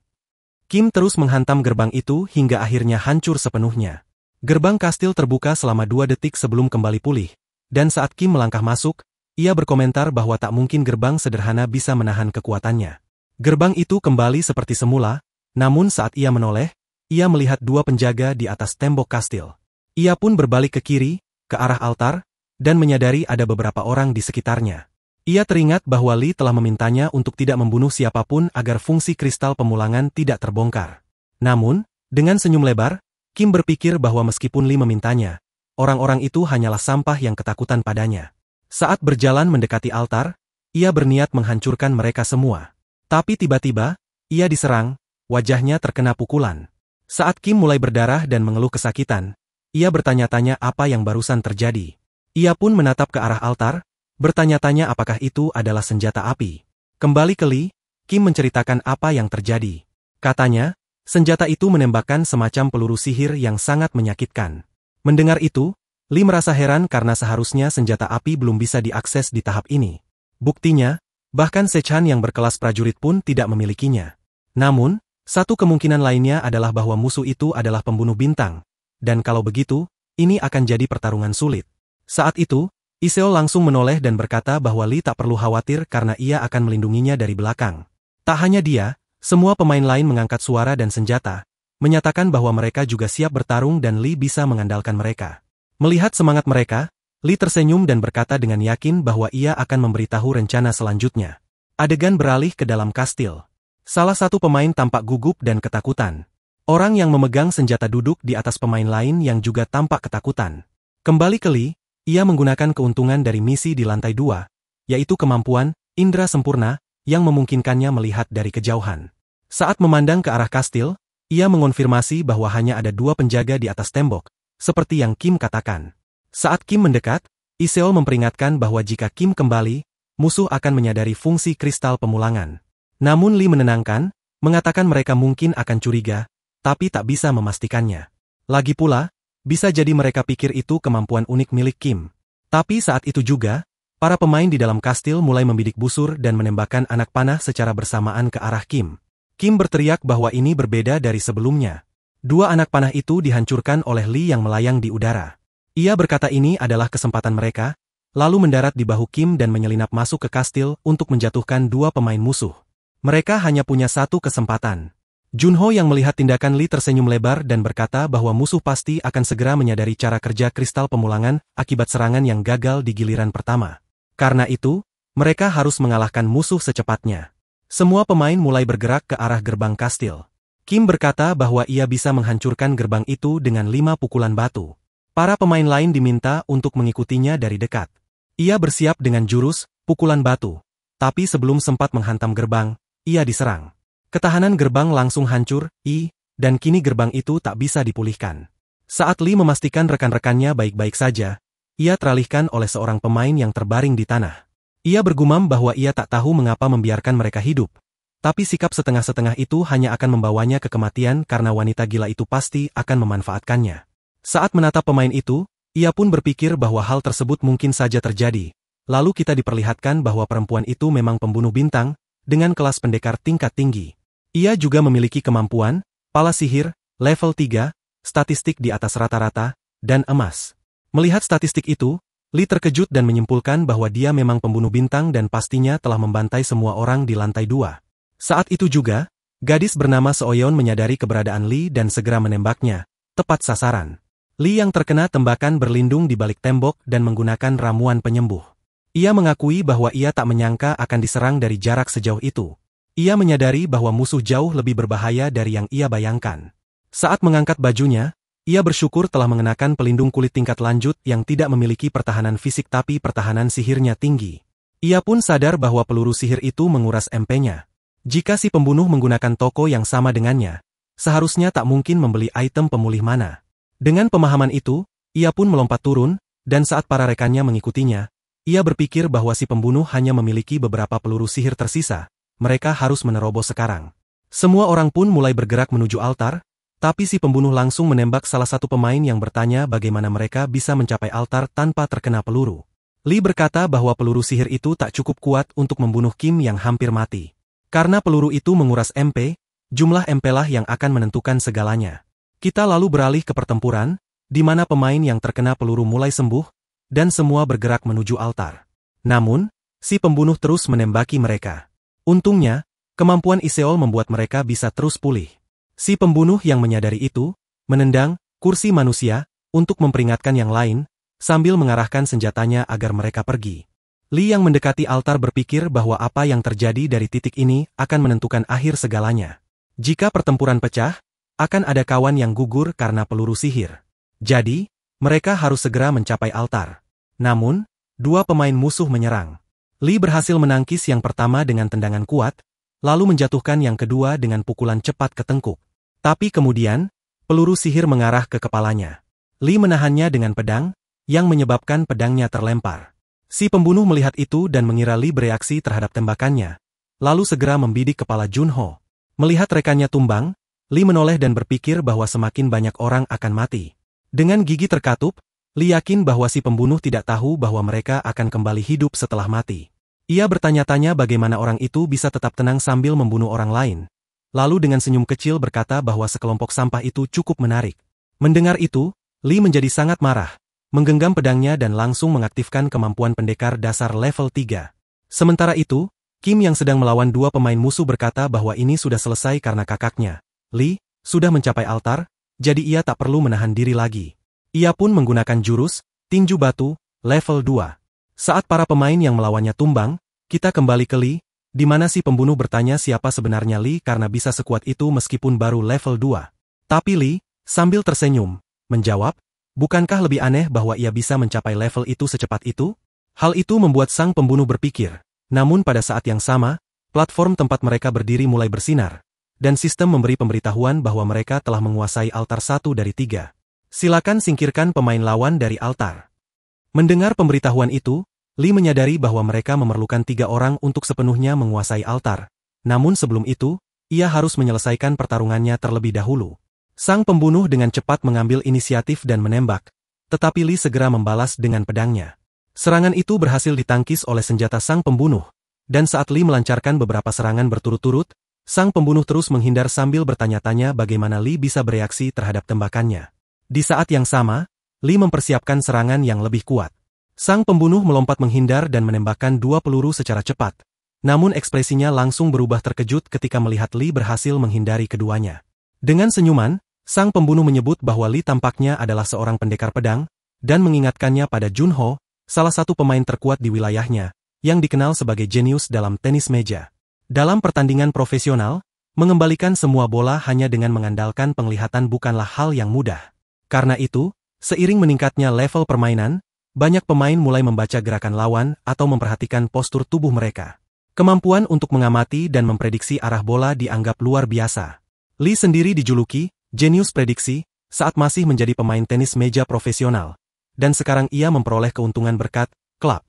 Kim terus menghantam gerbang itu hingga akhirnya hancur sepenuhnya. Gerbang kastil terbuka selama 2 detik sebelum kembali pulih, dan saat Kim melangkah masuk, ia berkomentar bahwa tak mungkin gerbang sederhana bisa menahan kekuatannya. Gerbang itu kembali seperti semula, namun saat ia menoleh, ia melihat 2 penjaga di atas tembok kastil. Ia pun berbalik ke kiri, ke arah altar, dan menyadari ada beberapa orang di sekitarnya. Ia teringat bahwa Lee telah memintanya untuk tidak membunuh siapapun agar fungsi kristal pemulangan tidak terbongkar. Namun, dengan senyum lebar, Kim berpikir bahwa meskipun Lee memintanya, orang-orang itu hanyalah sampah yang ketakutan padanya. Saat berjalan mendekati altar, ia berniat menghancurkan mereka semua. Tapi tiba-tiba, ia diserang, wajahnya terkena pukulan. Saat Kim mulai berdarah dan mengeluh kesakitan, ia bertanya-tanya apa yang barusan terjadi. Ia pun menatap ke arah altar, bertanya-tanya apakah itu adalah senjata api. Kembali ke Lee, Kim menceritakan apa yang terjadi. Katanya, senjata itu menembakkan semacam peluru sihir yang sangat menyakitkan. Mendengar itu, Lee merasa heran karena seharusnya senjata api belum bisa diakses di tahap ini. Buktinya, bahkan Sechan yang berkelas prajurit pun tidak memilikinya. Namun, satu kemungkinan lainnya adalah bahwa musuh itu adalah pembunuh bintang. Dan kalau begitu, ini akan jadi pertarungan sulit. Saat itu, Iseol langsung menoleh dan berkata bahwa Lee tak perlu khawatir karena ia akan melindunginya dari belakang. Tak hanya dia, semua pemain lain mengangkat suara dan senjata, menyatakan bahwa mereka juga siap bertarung dan Lee bisa mengandalkan mereka. Melihat semangat mereka, Lee tersenyum dan berkata dengan yakin bahwa ia akan memberitahu rencana selanjutnya. Adegan beralih ke dalam kastil. Salah satu pemain tampak gugup dan ketakutan. Orang yang memegang senjata duduk di atas pemain lain yang juga tampak ketakutan. Kembali ke Lee, ia menggunakan keuntungan dari misi di lantai 2, yaitu kemampuan Indra Sempurna, yang memungkinkannya melihat dari kejauhan. Saat memandang ke arah kastil, ia mengonfirmasi bahwa hanya ada 2 penjaga di atas tembok, seperti yang Kim katakan. Saat Kim mendekat, Iseol memperingatkan bahwa jika Kim kembali, musuh akan menyadari fungsi kristal pemulangan. Namun Lee menenangkan, mengatakan mereka mungkin akan curiga, tapi tak bisa memastikannya. Lagi pula, bisa jadi mereka pikir itu kemampuan unik milik Kim. Tapi saat itu juga, para pemain di dalam kastil mulai membidik busur dan menembakkan anak panah secara bersamaan ke arah Kim. Kim berteriak bahwa ini berbeda dari sebelumnya. 2 anak panah itu dihancurkan oleh Lee yang melayang di udara. Ia berkata ini adalah kesempatan mereka, lalu mendarat di bahu Kim dan menyelinap masuk ke kastil untuk menjatuhkan 2 pemain musuh. Mereka hanya punya 1 kesempatan. Junho yang melihat tindakan Lee tersenyum lebar dan berkata bahwa musuh pasti akan segera menyadari cara kerja kristal pemulangan akibat serangan yang gagal di giliran pertama. Karena itu, mereka harus mengalahkan musuh secepatnya. Semua pemain mulai bergerak ke arah gerbang kastil. Kim berkata bahwa ia bisa menghancurkan gerbang itu dengan 5 pukulan batu. Para pemain lain diminta untuk mengikutinya dari dekat. Ia bersiap dengan jurus, pukulan batu. Tapi sebelum sempat menghantam gerbang, ia diserang. Ketahanan gerbang langsung hancur, dan kini gerbang itu tak bisa dipulihkan. Saat Lee memastikan rekan-rekannya baik-baik saja, ia teralihkan oleh seorang pemain yang terbaring di tanah. Ia bergumam bahwa ia tak tahu mengapa membiarkan mereka hidup. Tapi sikap setengah-setengah itu hanya akan membawanya ke kematian karena wanita gila itu pasti akan memanfaatkannya. Saat menatap pemain itu, ia pun berpikir bahwa hal tersebut mungkin saja terjadi. Lalu kita diperlihatkan bahwa perempuan itu memang pembunuh bintang, dengan kelas pendekar tingkat tinggi. Ia juga memiliki kemampuan, pala sihir, level 3, statistik di atas rata-rata, dan emas. Melihat statistik itu, Lee terkejut dan menyimpulkan bahwa dia memang pembunuh bintang dan pastinya telah membantai semua orang di lantai 2. Saat itu juga, gadis bernama Seoyeon menyadari keberadaan Lee dan segera menembaknya, tepat sasaran. Lee yang terkena tembakan berlindung di balik tembok dan menggunakan ramuan penyembuh. Ia mengakui bahwa ia tak menyangka akan diserang dari jarak sejauh itu. Ia menyadari bahwa musuh jauh lebih berbahaya dari yang ia bayangkan. Saat mengangkat bajunya, ia bersyukur telah mengenakan pelindung kulit tingkat lanjut yang tidak memiliki pertahanan fisik tapi pertahanan sihirnya tinggi. Ia pun sadar bahwa peluru sihir itu menguras MP-nya. Jika si pembunuh menggunakan toko yang sama dengannya, seharusnya tak mungkin membeli item pemulih mana. Dengan pemahaman itu, ia pun melompat turun, dan saat para rekannya mengikutinya, ia berpikir bahwa si pembunuh hanya memiliki beberapa peluru sihir tersisa, mereka harus menerobos sekarang. Semua orang pun mulai bergerak menuju altar, tapi si pembunuh langsung menembak salah satu pemain yang bertanya bagaimana mereka bisa mencapai altar tanpa terkena peluru. Lee berkata bahwa peluru sihir itu tak cukup kuat untuk membunuh Kim yang hampir mati. Karena peluru itu menguras MP, jumlah MP lah yang akan menentukan segalanya. Kita lalu beralih ke pertempuran, di mana pemain yang terkena peluru mulai sembuh, dan semua bergerak menuju altar. Namun, si pembunuh terus menembaki mereka. Untungnya, kemampuan Iseol membuat mereka bisa terus pulih. Si pembunuh yang menyadari itu, menendang kursi manusia untuk memperingatkan yang lain, sambil mengarahkan senjatanya agar mereka pergi. Lee yang mendekati altar berpikir bahwa apa yang terjadi dari titik ini akan menentukan akhir segalanya. Jika pertempuran pecah, akan ada kawan yang gugur karena peluru sihir. Jadi, mereka harus segera mencapai altar. Namun, 2 pemain musuh menyerang. Lee berhasil menangkis yang pertama dengan tendangan kuat, lalu menjatuhkan yang kedua dengan pukulan cepat ke tengkuk. Tapi kemudian, peluru sihir mengarah ke kepalanya. Lee menahannya dengan pedang, yang menyebabkan pedangnya terlempar. Si pembunuh melihat itu dan mengira Lee bereaksi terhadap tembakannya, lalu segera membidik kepala Junho. Melihat rekannya tumbang, Lee menoleh dan berpikir bahwa semakin banyak orang akan mati. Dengan gigi terkatup, Lee yakin bahwa si pembunuh tidak tahu bahwa mereka akan kembali hidup setelah mati. Ia bertanya-tanya bagaimana orang itu bisa tetap tenang sambil membunuh orang lain. Lalu dengan senyum kecil berkata bahwa sekelompok sampah itu cukup menarik. Mendengar itu, Lee menjadi sangat marah, menggenggam pedangnya dan langsung mengaktifkan kemampuan pendekar dasar level 3. Sementara itu, Kim yang sedang melawan 2 pemain musuh berkata bahwa ini sudah selesai karena kakaknya, Lee, sudah mencapai altar, jadi ia tak perlu menahan diri lagi. Ia pun menggunakan jurus, tinju batu, level 2. Saat para pemain yang melawannya tumbang, kita kembali ke Lee, di mana si pembunuh bertanya siapa sebenarnya Lee karena bisa sekuat itu meskipun baru level 2. Tapi Lee, sambil tersenyum, menjawab, bukankah lebih aneh bahwa ia bisa mencapai level itu secepat itu? Hal itu membuat sang pembunuh berpikir, namun pada saat yang sama, platform tempat mereka berdiri mulai bersinar, dan sistem memberi pemberitahuan bahwa mereka telah menguasai altar 1 dari 3. Silakan singkirkan pemain lawan dari altar. Mendengar pemberitahuan itu, Lee menyadari bahwa mereka memerlukan 3 orang untuk sepenuhnya menguasai altar. Namun sebelum itu, ia harus menyelesaikan pertarungannya terlebih dahulu. Sang pembunuh dengan cepat mengambil inisiatif dan menembak, tetapi Lee segera membalas dengan pedangnya. Serangan itu berhasil ditangkis oleh senjata sang pembunuh, dan saat Lee melancarkan beberapa serangan berturut-turut, sang pembunuh terus menghindar sambil bertanya-tanya bagaimana Lee bisa bereaksi terhadap tembakannya. Di saat yang sama, Lee mempersiapkan serangan yang lebih kuat. Sang pembunuh melompat menghindar dan menembakkan 2 peluru secara cepat. Namun ekspresinya langsung berubah terkejut ketika melihat Lee berhasil menghindari keduanya. Dengan senyuman, sang pembunuh menyebut bahwa Lee tampaknya adalah seorang pendekar pedang, dan mengingatkannya pada Junho, salah satu pemain terkuat di wilayahnya, yang dikenal sebagai jenius dalam tenis meja. Dalam pertandingan profesional, mengembalikan semua bola hanya dengan mengandalkan penglihatan bukanlah hal yang mudah. Karena itu, seiring meningkatnya level permainan, banyak pemain mulai membaca gerakan lawan atau memperhatikan postur tubuh mereka. Kemampuan untuk mengamati dan memprediksi arah bola dianggap luar biasa. Lee sendiri dijuluki jenius prediksi saat masih menjadi pemain tenis meja profesional, dan sekarang ia memperoleh keuntungan berkat klub.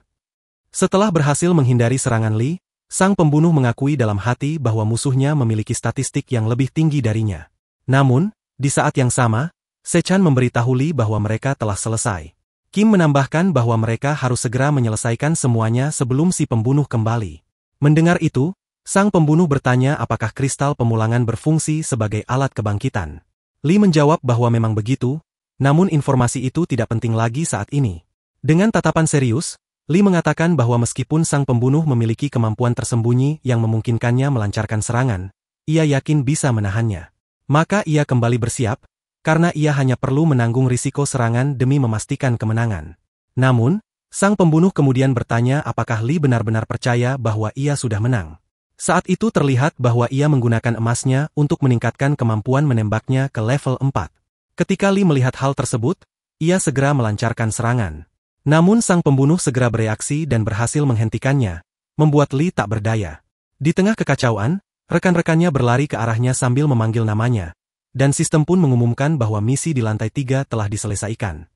Setelah berhasil menghindari serangan Lee, sang pembunuh mengakui dalam hati bahwa musuhnya memiliki statistik yang lebih tinggi darinya. Namun, di saat yang sama, Sechan memberitahu Lee bahwa mereka telah selesai. Kim menambahkan bahwa mereka harus segera menyelesaikan semuanya sebelum si pembunuh kembali. Mendengar itu, sang pembunuh bertanya apakah kristal pemulangan berfungsi sebagai alat kebangkitan. Lee menjawab bahwa memang begitu, namun informasi itu tidak penting lagi saat ini. Dengan tatapan serius, Lee mengatakan bahwa meskipun sang pembunuh memiliki kemampuan tersembunyi yang memungkinkannya melancarkan serangan, ia yakin bisa menahannya. Maka ia kembali bersiap, karena ia hanya perlu menanggung risiko serangan demi memastikan kemenangan. Namun, sang pembunuh kemudian bertanya apakah Lee benar-benar percaya bahwa ia sudah menang. Saat itu terlihat bahwa ia menggunakan emasnya untuk meningkatkan kemampuan menembaknya ke level 4. Ketika Lee melihat hal tersebut, ia segera melancarkan serangan. Namun sang pembunuh segera bereaksi dan berhasil menghentikannya, membuat Lee tak berdaya. Di tengah kekacauan, rekan-rekannya berlari ke arahnya sambil memanggil namanya, dan sistem pun mengumumkan bahwa misi di lantai 3 telah diselesaikan.